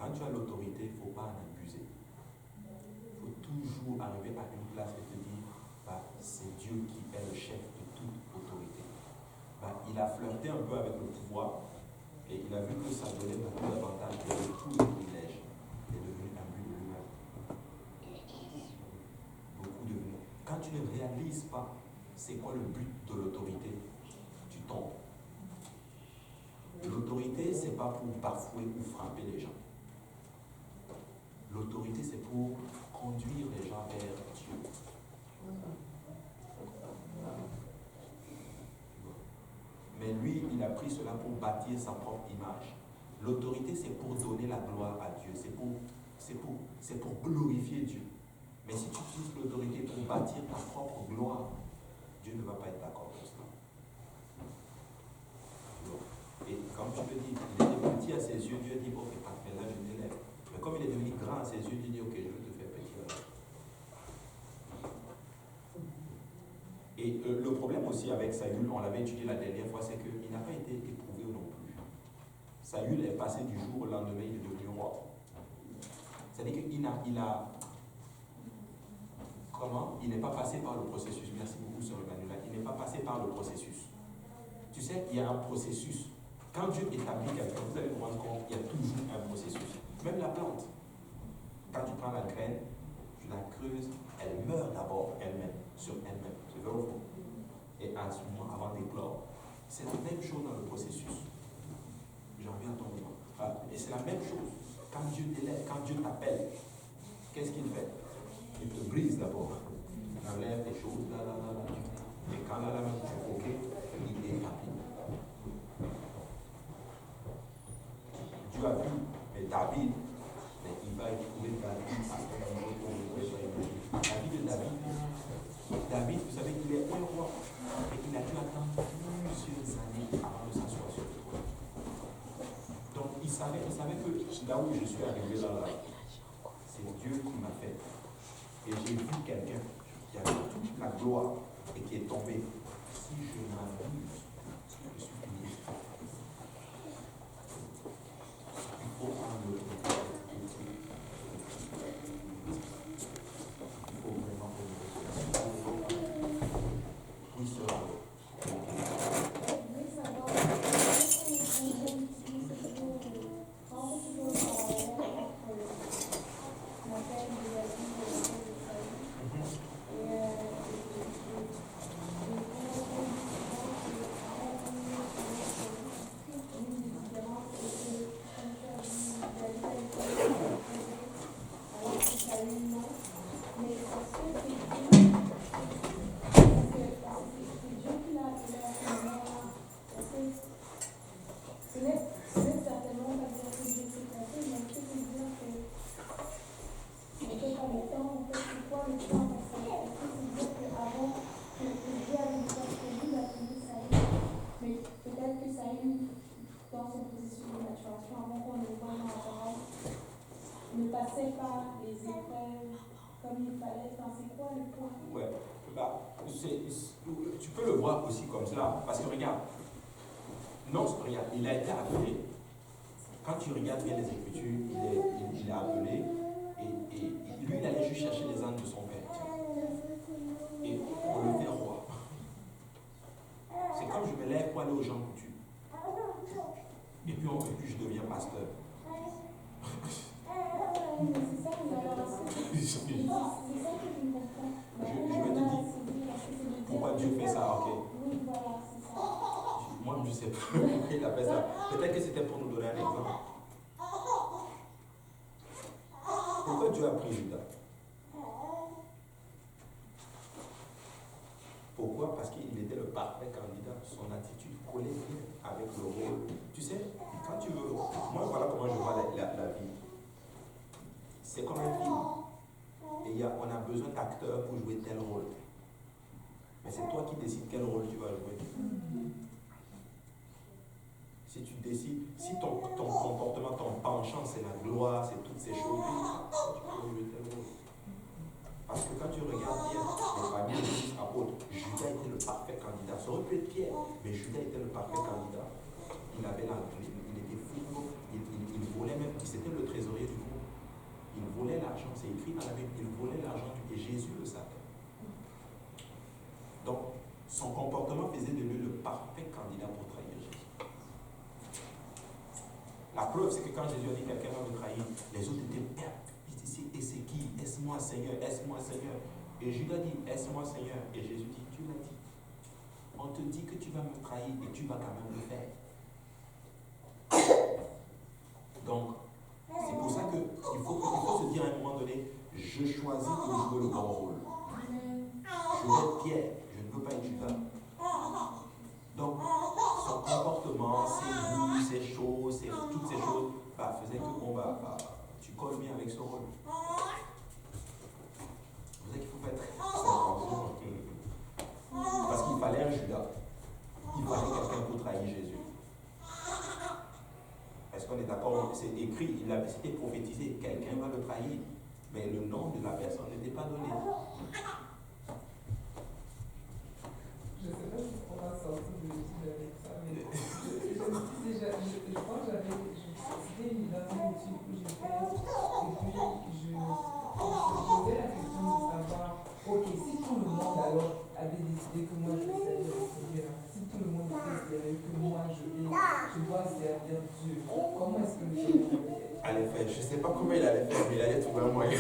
Quand tu as l'autorité, il ne faut pas en abuser. Il faut toujours arriver à une place et te dire, c'est Dieu qui est le chef de toute autorité. Il a flirté un peu avec le pouvoir et il a vu que ça donnait beaucoup d'avantages, de tous les privilèges. Il est devenu un but de lui-même. Beaucoup devenu. Quand tu ne réalises pas c'est quoi le but de l'autorité, tu tombes. L'autorité, c'est pas pour bafouer ou frapper les gens. L'autorité, c'est pour conduire les gens vers Dieu. Mais lui, il a pris cela pour bâtir sa propre image. L'autorité, c'est pour donner la gloire à Dieu. C'est pour glorifier Dieu. Mais si tu utilises l'autorité pour bâtir ta propre gloire, Dieu ne va pas être d'accord avec cela. Et comme tu le dis, il était petit à ses yeux, Dieu dit, ok, parfait, là je t'élève. Mais comme il est devenu grand à ses yeux, Dieu dit, ok, je vais te faire petit alors. Et le problème aussi avec Saül, on l'avait étudié la dernière fois, c'est qu'il n'a pas été éprouvé non plus. Saül est passé du jour au lendemain, il est devenu roi. C'est-à-dire qu'il a comment? Il n'est pas passé par le processus. Merci beaucoup, Sœur Emmanuel. Il n'est pas passé par le processus. Tu sais, il y a un processus. Quand Dieu établit quelqu'un, vous allez vous rendre compte, il y a toujours un processus. Même la plante. Quand tu prends la graine, tu la creuses, elle meurt d'abord elle-même, sur elle-même. C'est vrai ou faux? Et à ce moment, avant d'éclore. C'est la même chose dans le processus. J'en reviens à ton moment. Et c'est la même chose. Quand Dieu t'élève, quand Dieu t'appelle, qu'est-ce qu'il fait? Il te brise d'abord. Il enlève des choses, là. Et quand là, tu es OK, il établit. Dieu a vu, mais David, il va éprouver David à un niveau qu'on ne pouvait pas imaginer. La vie de David, vous savez qu'il est un roi, et qu'il a dû attendre plusieurs années avant de s'asseoir sur le trône. Donc il savait que là où je suis arrivé là, c'est Dieu qui m'a fait. Et j'ai vu quelqu'un qui avait toute la gloire et qui est tombé. Si je m'abuse, je suis fini. Il faut prendre le temps. Il faut vraiment prendre le temps. Oui, sœur. Ouais, tu peux le voir aussi comme cela, parce que regarde, il a été appelé. Quand tu regardes bien les Écritures, il est appelé, et lui, il allait juste chercher les ânes de son père, et pour le faire roi. C'est comme je me lève pour aller aux gens coutus, et puis je deviens pasteur. Je vais te dire pourquoi Dieu fait ça, ok? Moi, je ne sais pas pourquoi il a fait ça. Peut-être que c'était pour nous donner un exemple. Pourquoi Dieu a pris Judas? Pourquoi? Parce qu'il était le parfait candidat. Son attitude collait bien avec le rôle. Tu sais, quand tu veux... Moi, voilà comment je vois la vie. C'est comme un film. Et on a besoin d'acteurs pour jouer tel rôle. Mais c'est toi qui décides quel rôle tu vas jouer. Si tu décides, si ton comportement, ton penchant, c'est la gloire, c'est toutes ces choses, tu peux jouer tel rôle. Parce que quand tu regardes bien les familles des 10 apôtres, Judas était le parfait candidat. Ça aurait pu être Pierre, mais Judas était le parfait candidat. Il était fou, il volait même, c'était le trésorier preuve, c'est que quand Jésus a dit quelqu'un va me trahir, les autres étaient perpétués. Et c'est qui? Est-ce-moi Seigneur? Est-ce-moi Seigneur? Et Judas dit, est-ce-moi Seigneur? Et Jésus dit, tu l'as dit. On te dit que tu vas me trahir et tu vas quand même le faire. Donc, c'est pour ça qu'il faut se dire à un moment donné, je choisis pour jouer le bon rôle. Je veux être Pierre, je ne veux pas être Judas. Donc, son comportement, ses goûts, ses choses, toutes ces choses, faisaient que tu colles bien avec ce rôle. C'est pour ça qu'il faut faire très attention. Parce qu'il fallait un Judas. Il fallait quelqu'un pour trahir Jésus. Est-ce qu'on est d'accord? C'est écrit, c'était prophétisé, quelqu'un va le trahir. Mais le nom de la personne n'était pas donné. Je ne sais pas si on va sortir de l'étude avec ça, mais je crois que c'était dans une étude que j'ai faite, et puis je posais la question de savoir, ok, si tout le monde alors avait décidé que moi je vais servir le Seigneur, si tout le monde considérait que moi je dois servir Dieu, comment est-ce que le Seigneur allait faire? Je ne sais pas comment il allait faire, mais il allait trouver un moyen.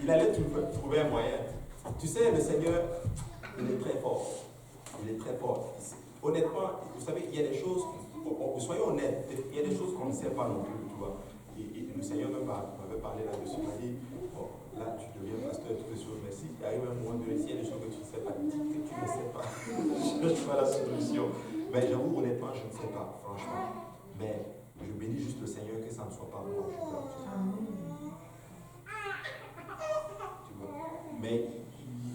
Il allait trouver un moyen. Tu sais, le Seigneur, il est très fort. Il est très fort. Honnêtement, vous savez, il y a des choses, soyons honnêtes, il y a des choses qu'on ne sait pas non plus, tu vois. Et le Seigneur m'avait parlé là-dessus. Il m'a dit, bon, là, tu deviens pasteur, toutes les choses, mais si il arrive un moment donné, s'il y a des choses que tu ne sais pas, dis que tu ne sais pas. Je ne sais pas la solution. Mais j'avoue, honnêtement, je ne sais pas, franchement. Mais je bénis juste le Seigneur que ça ne soit pas moi. Tu vois. Mais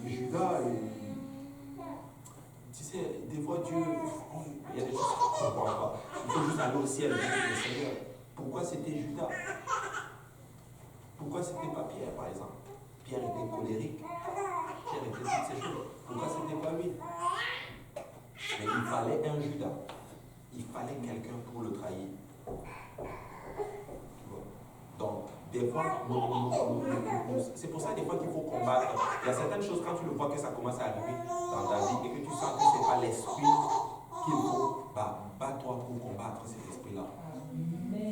Judas, tu sais, des fois Dieu, il y a des choses qu'on ne comprend pas. Il faut juste aller au ciel et dire, le Seigneur, pourquoi c'était Judas? Pourquoi c'était pas Pierre, par exemple? Pierre était colérique. Pierre était toutes ces choses. Pourquoi c'était pas lui? Mais il fallait un Judas. Il fallait quelqu'un pour le trahir. Donc, des fois, c'est pour ça des fois qu'il faut combattre. Il y a certaines choses, quand tu le vois que ça commence à arriver dans ta vie et que tu sens que ce n'est pas l'esprit qu'il faut, bats-toi pour combattre cet esprit-là.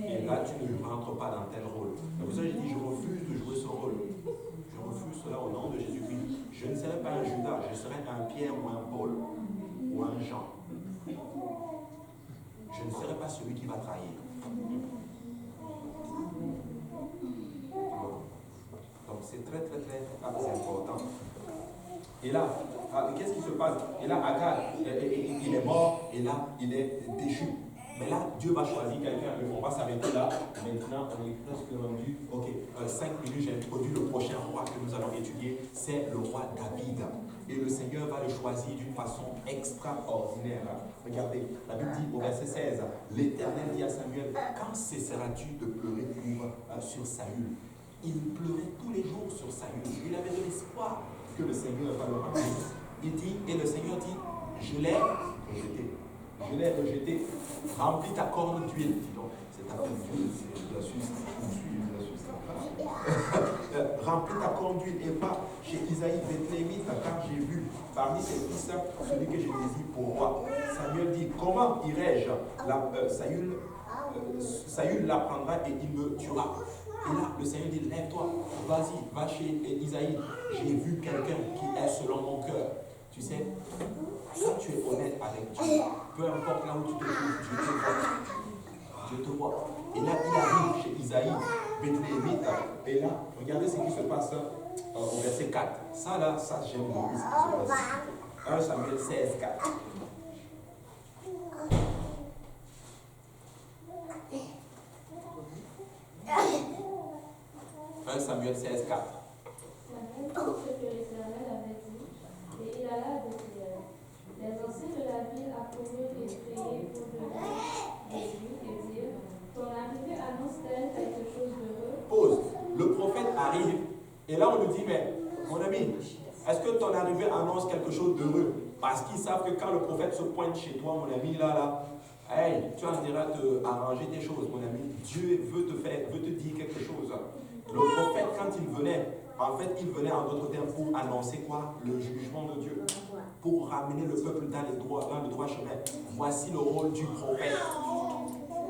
Et là, tu ne rentres pas dans tel rôle. C'est pour ça que j'ai dit, je refuse de jouer ce rôle. Je refuse cela au nom de Jésus-Christ. Je ne serai pas un Judas, je serai un Pierre ou un Paul ou un Jean. Je ne serai pas celui qui va trahir. Donc c'est très important. Et là, qu'est-ce qui se passe? Et là, Agar, il est mort, et là, il est déchu. Mais là, Dieu va choisir quelqu'un. On va s'arrêter là. Maintenant, on est presque rendu. Ok, 5 minutes, j'ai introduit le prochain roi que nous allons étudier. C'est le roi David. Et le Seigneur va le choisir d'une façon extraordinaire. Regardez, la Bible dit au verset 16, l'Éternel dit à Samuel, quand cesseras-tu de pleurer sur Saül? Il pleurait tous les jours sur Saül. Il avait de l'espoir que le Seigneur va le ramener. Il dit, et le Seigneur dit, je l'ai rejeté. Je l'ai rejeté. Remplis ta corne d'huile. Dis donc, c'est ta corne d'huile, c'est la Suisse. Remplis ta corne d'huile et va chez Isaïe Bethléemite, car j'ai vu parmi ses fils celui que je désire pour roi. Samuel dit, comment irai-je? Saül l'apprendra et il me tuera. Et là, le Seigneur dit, lève-toi, vas-y, va chez Isaïe. J'ai vu quelqu'un qui est selon mon cœur. Tu sais, si tu es honnête avec Dieu, peu importe là où tu te trouves, Dieu te voit. Et là, il arrive chez Isaïe, Bethléemite. Et là, regardez ce qui se passe au verset 4. Ça là, ça j'aime beaucoup ce qui se passe. 1 Samuel 16, 4. Samuel 16, 4. Samuel fit ce que l'Éternel avait dit, et il alla à Bethléem. Les anciens de la ville accoururent et criaient au-delà de lui et dirent, ton arrivée annonce-t-elle quelque chose d'heureux? Pause. Le prophète arrive, et là on lui dit, mais mon ami, est-ce que ton arrivée annonce quelque chose d'heureux? Parce qu'ils savent que quand le prophète se pointe chez toi, mon ami, là, hey, tu as intérêt à te arranger tes choses, mon ami. Dieu veut te dire quelque chose. Le prophète, quand il venait, en fait, il venait en d'autres termes pour annoncer quoi? Le jugement de Dieu. Pour ramener le peuple dans le droit chemin. Voici le rôle du prophète.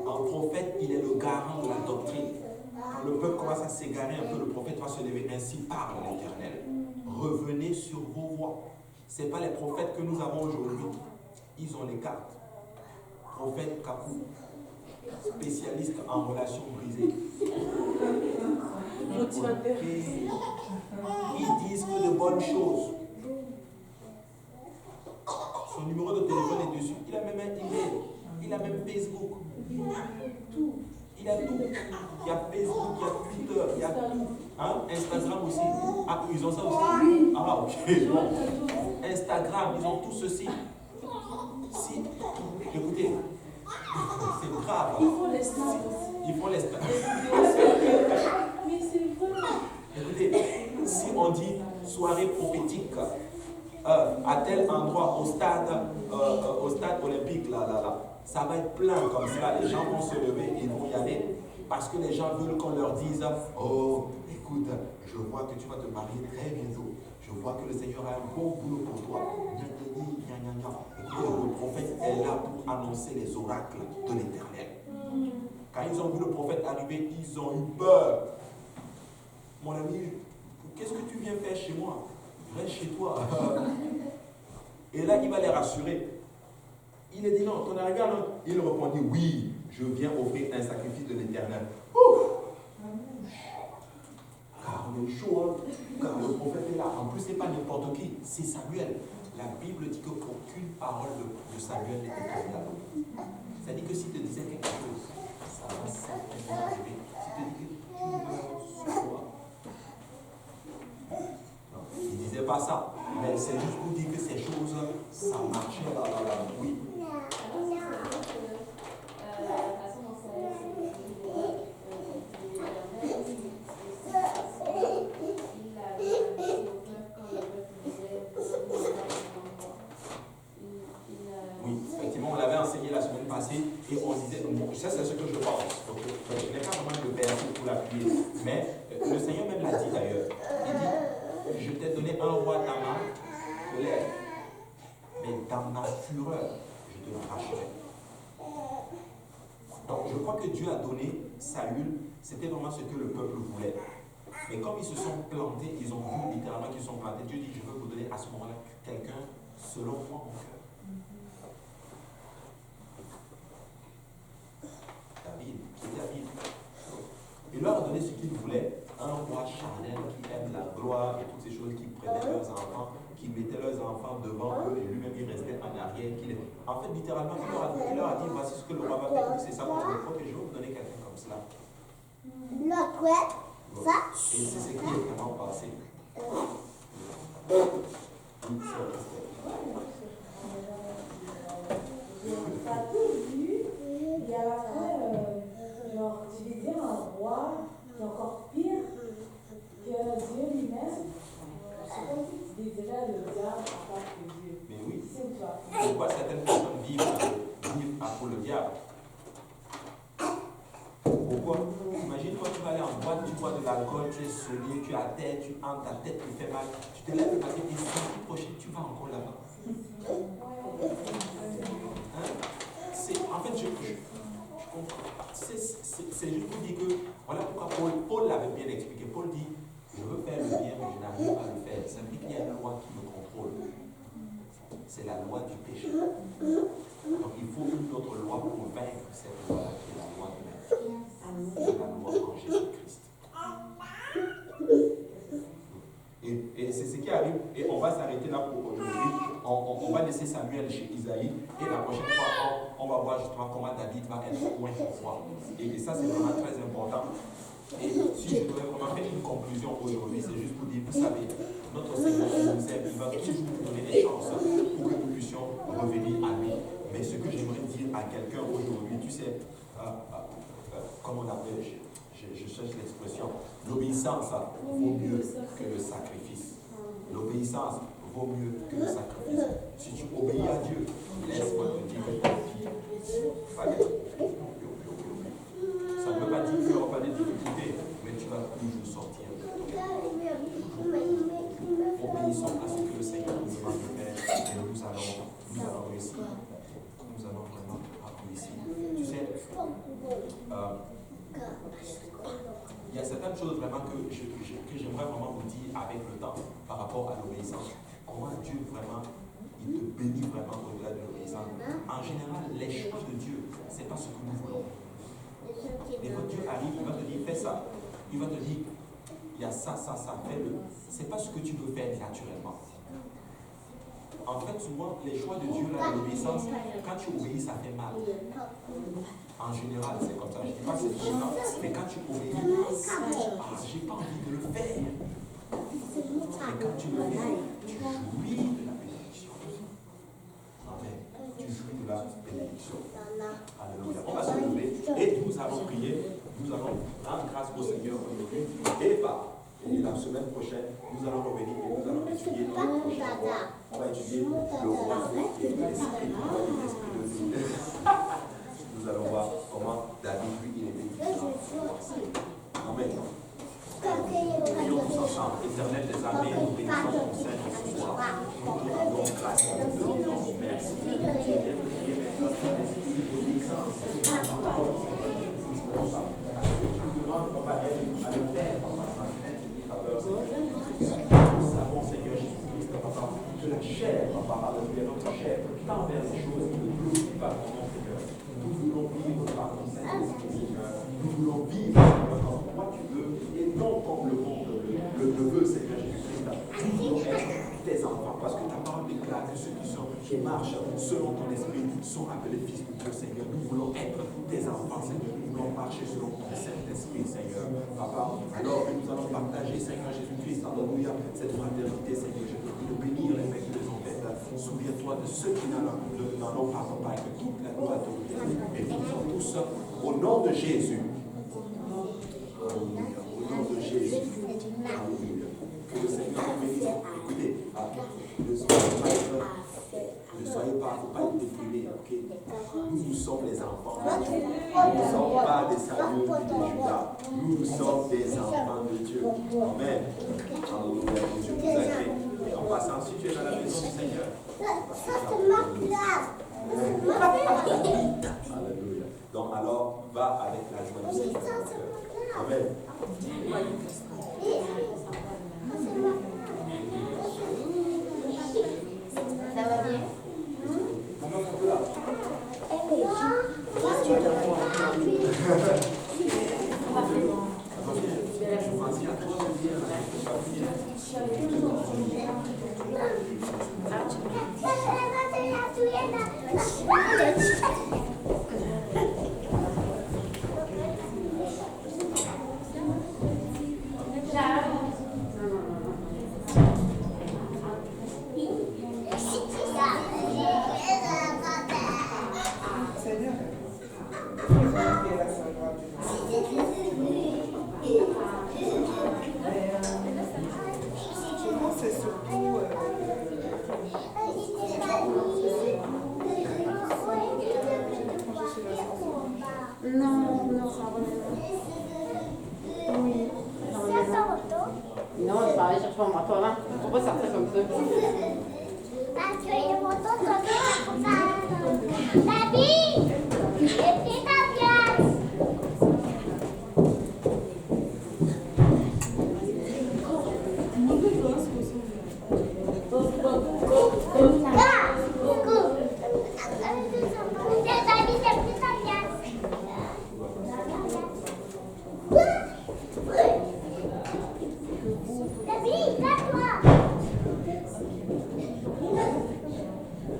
Un prophète, il est le garant de la doctrine. Quand le peuple commence à s'égarer un peu, le prophète va se lever. Ainsi parle l'Éternel. Revenez sur vos voies. Ce n'est pas les prophètes que nous avons aujourd'hui. Ils ont les cartes. Prophète Kakou, spécialiste en relations brisées. Motivateur. Ils disent que de bonnes choses. Son numéro de téléphone est dessus. Il a même un email. Il a même Facebook. Il a tout. Il y a Facebook, il y a Twitter, il y a tout. Hein? Instagram aussi. Ah, ils ont ça aussi? Ah, ok. Instagram, ils ont tout ceci. Si, écoutez, c'est grave. Ils font les snaps aussi. Ils font les snaps. Mais c'est vrai. Écoutez, si on dit soirée prophétique à tel endroit au stade olympique, là, ça va être plein comme ça. Les gens vont se lever et vont y aller. Parce que les gens veulent qu'on leur dise, oh, écoute, je vois que tu vas te marier très bientôt. Je vois que le Seigneur a un bon boulot pour toi. Écoutez, le prophète est là pour annoncer les oracles de l'Éternel. Quand ils ont vu le prophète arriver, ils ont eu peur. Mon ami, qu'est-ce que tu viens faire chez moi? Reste chez toi. Et là, il va les rassurer. Il a dit non, ton arrivée alors. Il répondit oui, je viens offrir un sacrifice de l'Éternel. Car on est chaud, hein? Car le prophète est là. En plus, ce n'est pas n'importe qui, c'est Samuel. La Bible dit qu'aucune parole de Samuel n'est introuvable. Ça dit que s'il te disait quelque chose, ça va certainement arriver. S'il te dit que tu meurs sur toi. Non, il ne disait pas ça. Mais c'est juste pour dire que ces choses, ça marchait là. Oui. Oui, effectivement, on l'avait enseigné la semaine passée et on disait, ça c'est ce que je pense. Donc, je n'ai pas vraiment de verset pour l'appuyer. Mais le Seigneur même l'a dit d'ailleurs. Il dit, je t'ai donné un roi dans ma colère, mais dans ma fureur, je te l'arracherai. Donc je crois que Dieu a donné Saül, c'était vraiment ce que le peuple voulait. Mais comme ils se sont plantés, ils ont vu littéralement qu'ils sont plantés, Dieu dit, je veux vous donner à ce moment-là quelqu'un selon moi, mon cœur. David, qui est David. Il leur a donné ce qu'il voulait, un roi charnel qui aime la gloire et toutes ces choses, qui prenaient leurs enfants, qui mettaient leurs enfants devant eux et lui-même il restait en arrière. En fait, littéralement, il leur a dit, voici ce que le roi va faire. C'est ça, je crois que je vais vous donner quelqu'un comme cela. Et c'est ce qui est vraiment passé. T'as tout vu, et à la fin, genre, tu disais un roi qui est encore pire que Dieu lui-même. C'est comme si tu désirais le diable en tant que Dieu. Mais oui. C'est toi. Pourquoi certaines personnes vivent pour le diable? Pourquoi? Imagine-toi, tu vas aller en boîte, tu bois de l'alcool, tu es sonné, tu es à terre, tu entres, ta tête te fait mal, tu te lèves le matin et la semaine prochaine, tu vas encore là-bas. Hein? En fait, je comprends. C'est juste pour dire que, voilà pourquoi Paul l'avait bien expliqué. Paul dit, je veux faire le bien, mais je n'arrive pas à le faire. Ça veut dire qu'il y a une loi qui me contrôle. C'est la loi du péché. Donc il faut une autre loi pour vaincre cette loi qui est la loi de la vie. C'est la loi en Jésus-Christ. Et c'est ce qui arrive. Et on va s'arrêter là pour aujourd'hui. On va laisser Samuel chez Isaïe. Et la prochaine fois, on va voir justement comment David va être point pour foi. Et ça, c'est vraiment très important. Et si je devais vraiment faire une conclusion aujourd'hui, c'est juste pour dire, vous savez, notre Seigneur nous aime, il va toujours nous donner des chances pour que nous puissions revenir à lui. Mais ce que j'aimerais dire à quelqu'un aujourd'hui, tu sais, comme on appelle, je cherche l'expression, l'obéissance vaut mieux que le sacrifice. L'obéissance vaut mieux que le sacrifice. Si tu obéis à Dieu, laisse-moi te dire que ta vie va être. Ça ne veut pas dire qu'il n'y aura pas de difficultés, mais tu vas toujours sortir. Obéissons à ce que le Seigneur nous demande de faire et nous allons réussir. Nous allons vraiment réussir. Tu sais, il y a certaines choses vraiment que j'aimerais vraiment vous dire avec le temps par rapport à l'obéissance. Comment Dieu vraiment, il te bénit vraiment au-delà de l'obéissance. En général, les choix de Dieu, ce n'est pas ce que nous voulons. Et quand Dieu arrive, il va te dire, fais ça. Il va te dire, il y a ça, fais-le. Ce n'est pas ce que tu peux faire naturellement. En fait, souvent, les choix de Dieu, là, l'obéissance, quand tu obéis, ça fait mal. En général, c'est comme ça. Je ne dis pas que c'est différent, mais quand tu obéis, j'ai pas envie de le faire. Et quand tu le fais, tu jouis de la bénédiction. Amen. Tu jouis de la bénédiction. Alléluia. On va se lever et nous allons prier. Nous allons rendre grâce au Seigneur aujourd'hui. Et la semaine prochaine, nous allons revenir et nous allons étudier notre prochain roi. On va étudier le roi et l'esprit de Dieu. Nous allons voir comment David, lui, il est béni. Amen. Prions tous ensemble. Éternel des armées, nous bénissons ton Seigneur ce soir. Nous te rendons grâce et nous te disons merci. Nous savons, Seigneur Jésus-Christ, Papa, que la chair, Papa, notre chair, tend vers les choses qui ne glorifient pas ton nom, Seigneur. Nous voulons vivre par ton Saint-Esprit, Seigneur. Nous voulons vivre, Seigneur, comme toi tu veux, et non comme le monde le veut, Seigneur Jésus-Christ. Nous voulons être tes enfants, parce que ta parole déclare que ceux qui marchent selon ton esprit sont appelés fils de Dieu, Seigneur. Nous voulons être tes enfants, Seigneur. Nous voulons marcher selon ton Saint-Esprit, Seigneur. Papa, alors que nous allons partager, Seigneur Jésus-Christ, alléluia, cette fraternité, Seigneur. Je te prie de bénir les mecs qui les ont faites. Souviens-toi de ceux qui n'en ont pas, Papa, et que toute la gloire te revienne. Et nous sommes tous au nom de Jésus. Alléluia. Au nom de Jésus. Alléluia. Que le Seigneur nous bénisse. Écoutez, ne soyez pas, faut pas être déprimés, ok? Nous sommes les enfants de Dieu. Nous ne sommes pas des Samuel ni des Judas. Nous sommes des enfants de Dieu. Amen. Alléluia. Dieu nous a créés. Et en passant, si tu es dans la maison du Seigneur, alléluia. Donc alors, va avec la joie du Seigneur. Amen. Ça va bien? Non, je vais aller chercher mon manteau avant. Il ne faut pas sortir comme ça. Parce que le manteau comme ça. David, c'est ta place.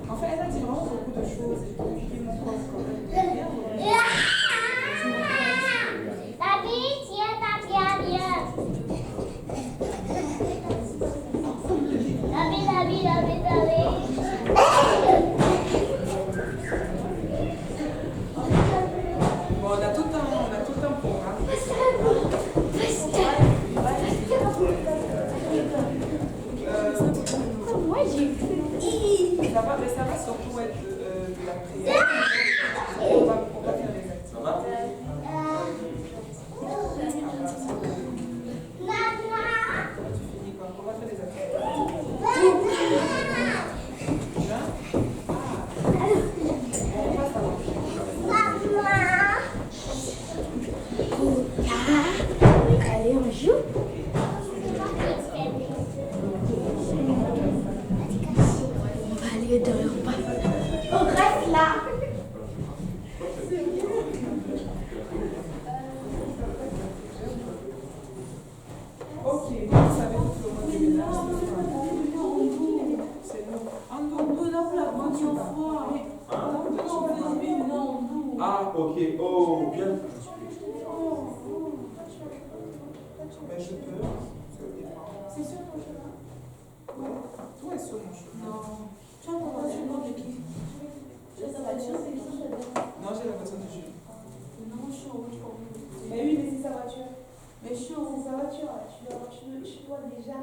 En fait, elle a dit vraiment beaucoup de choses et puis mon corps quand même. David, tiens ta pierre, viens. David. Bon, on a tout un programme. Ça va surtout être de la prière. On va faire les activités. Ça va? Tu finis quoi? On va faire des activités. On passe à l'autre. Allez, on joue. On va aller dehors. On reste là. Ok, vous savez tout le monde est ménage. C'est nous. Ah, ok. Oh, bien. Mais je peux. Ça dépend. C'est sur ton chemin? Ouais. Tout est sur mon chemin. Non. Tu as ta voiture de qui? Tu as ta voiture, c'est qui? Non, j'ai la voiture de Jules. Non, je suis en route pour vous. Mais oui, mais c'est sa voiture. Mais je suis en route. C'est sa voiture. Tu dois déjà.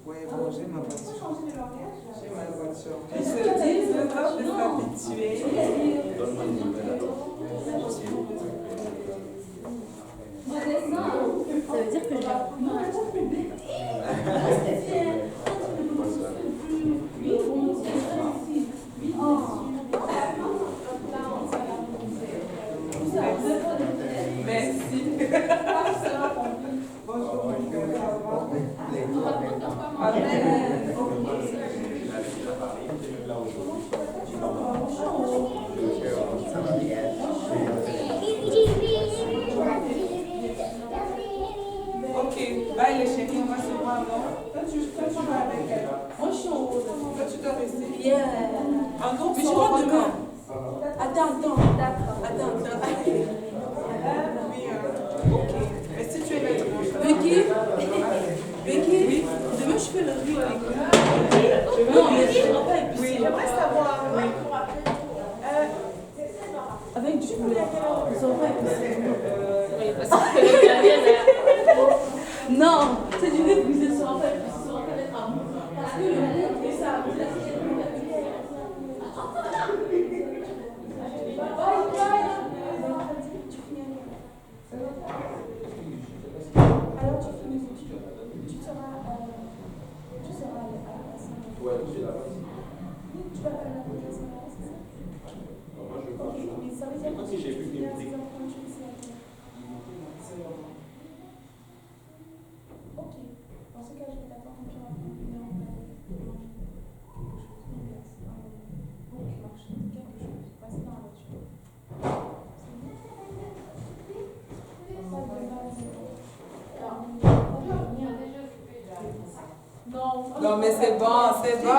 Ouais, bon, j'ai ma Faut voiture. changer de langage. J'ai ma voiture. Ils se disent le temps de s'habituer. Donne-moi une nouvelle. Ça veut dire que je vais Merci. Bonjour. Amen. Ok, bye les chéris, on va se voir, non? Toi, tu vas avec elle. Moi, je suis en route. Toi, tu dois rester. Yeah. En gros, Mais je rentre demain. Attends. Ok. Mais si tu es là dimanche, Becky, demain je fais le riz avec vous. Non, mais je ne serai pas épicé. oui, j'aimerais savoir. Oui. Avec du poulet. Je ne serai pas épicé. Non, c'est du riz brisé, ça ne sera pas épicé, ça sera pas d'être à bout. Parce que le riz, et ça, vous alors tu finis, tu seras à la place. Ouais, j'ai la base. Tu vas pas à la place, c'est ça? Moi, je Ok, pense. mais ça veut dire Moi, si j'ai vu des Ok, dans ce cas, je vais t'attendre quand tu vas prendre une heure, on va aller manger quelque chose, une glace, donc marche, quelque chose, passer dans la voiture. Non, mais c'est bon, c'est bon.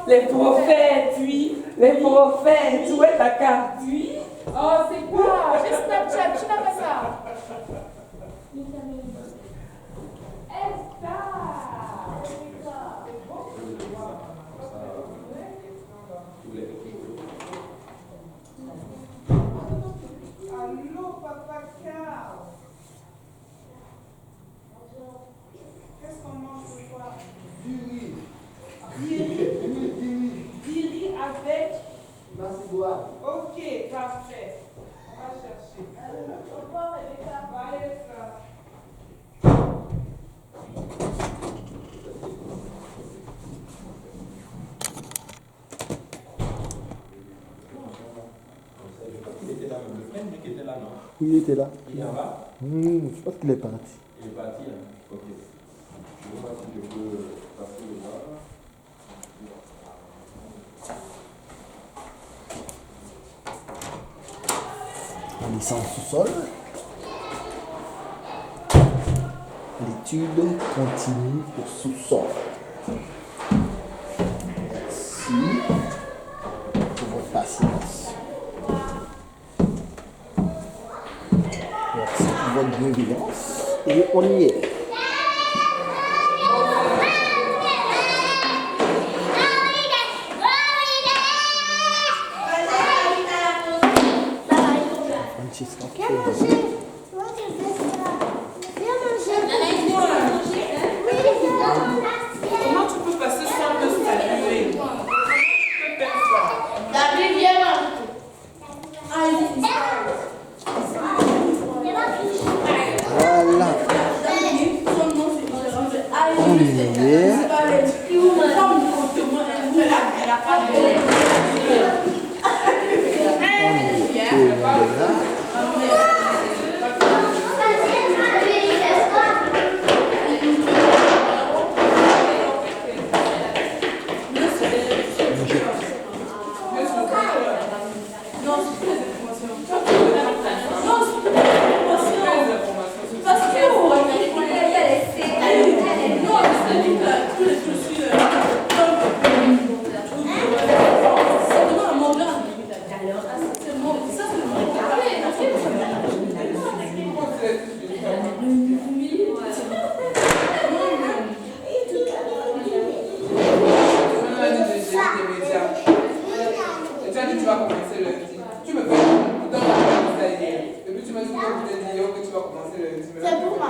Les prophètes, oui. Les prophètes, où est ta carte? Oui. Oh, c'est quoi? J'ai Snapchat, tu n'as pas ça. Allô, papa Carl. Qu'est-ce qu'on mange ce soir? Du riz. Du riz avec. Ok, parfait. On va chercher. Au revoir, Rebecca. Bye, Rebecca. Il était là, même le frère qui était là, non? Oui, il était là. Il est là? Je pense qu'il est parti. Il est parti, hein? Ok. Je vais voir si je peux passer le bas. On descend au sous-sol. L'étude continue au sous-sol. Merci pour votre patience. Merci pour votre bienveillance. Et on y est. Francesca. Viens manger. Moi, je fais ça. Viens manger. Oui, viens. Comment tu peux passer sans te saluer? Comment tu peux faire ça? David, viens manger. Voilà. On y est.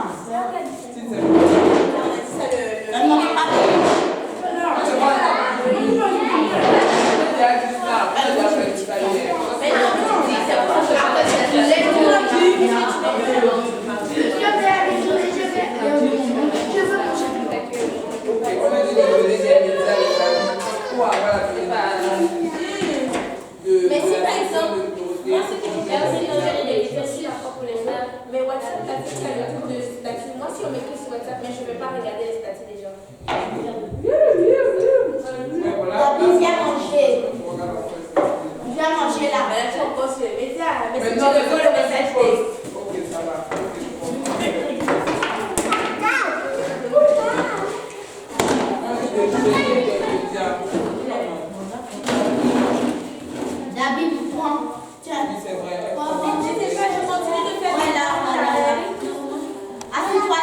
Si c'est Elle m'en a parlé. Mais si par exemple, moi ce qui me perd, c'est quand je suis la fois pour les faire, mais WhatsApp, la petite qualité de statut, moi si on m'écrit sur WhatsApp, mais je ne vais pas regarder les statuts des gens. Viens manger. Viens manger là. Mais là, tu reposes sur les médias, mais si tu non, réponds le message, ok, ça va. David, prends. Tiens. C'est vrai. je sais pas, je continue de faire Voilà. Assieds-toi là.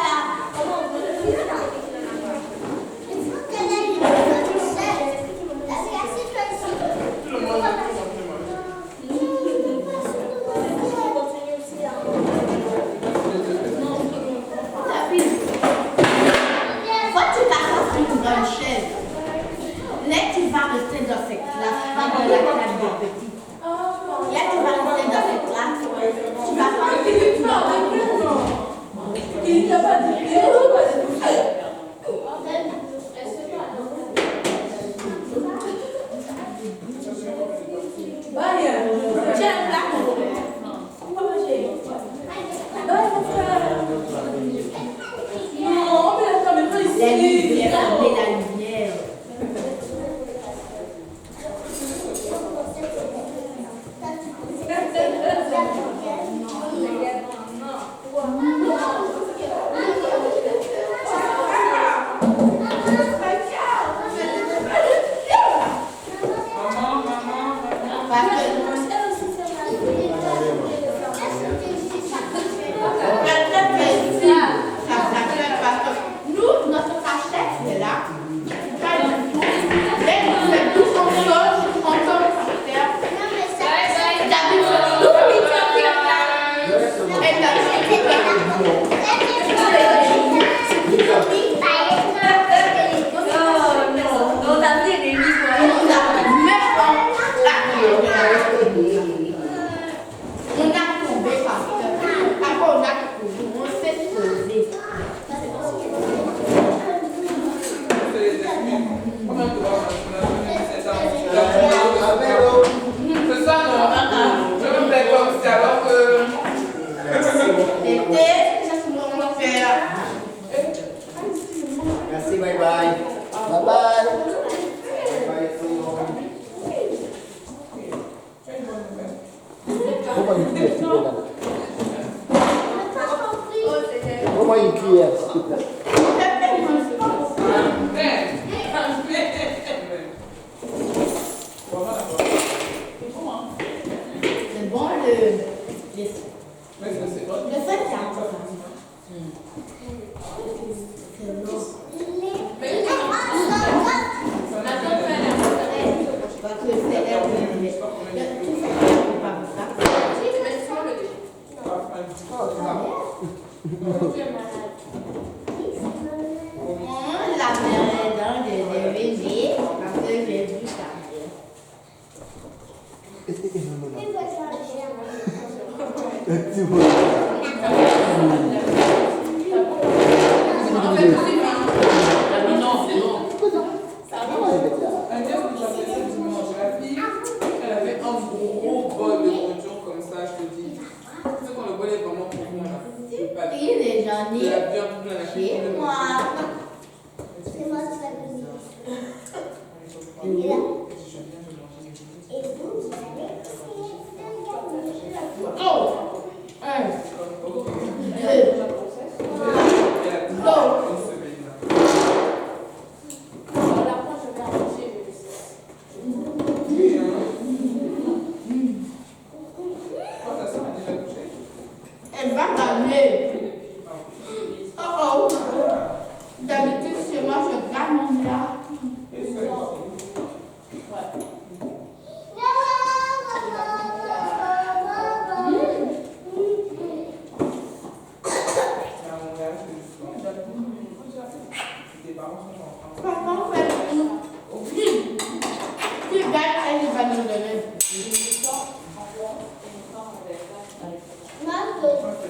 Là, tu vas rester dans cette classe, pas dans la classe des petits. Là, tu vas rester dans cette classe. Tu vas pas. Il n'y a pas de La lumière, fermez la lumière. Nous, notre cachette, c'est là. Pas du tout. Dès que nous faisons tous on tombe par terre. David fait tout, et on a tombé par terre. Après, on a couru, on s'est posé. C'est ça, non? Je me plais comme ça, alors que. Merci, bye bye. Bye bye. Bye Comment il crie, s'il te plaît? Comment il crie, s'il te plaît? C'est bon le fait qu'il y a un peu. Parce que c'est elle qui tu fais pas ça. La mère dans le bébé parce que j'ai vu ça. Tu vois. Elle avait un gros bol de nourriture comme ça, je te dis. Tu sais quand le bol est vraiment profond là. Il est j'en De la ai viande plein la chez moi. C'est moi qui l'ai mis. Et là. Et vous, vous allez. Oh! 1, 2, 3. Elle va t'amener. Oh oh. D'habitude, chez moi, je garde mon plat. C'est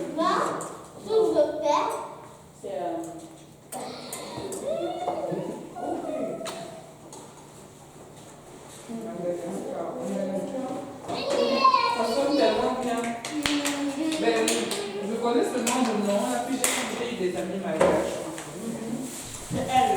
Ça sonne tellement bien. Ben, je connais seulement le nom, là, puis j'ai eu des amis malgaches. elle.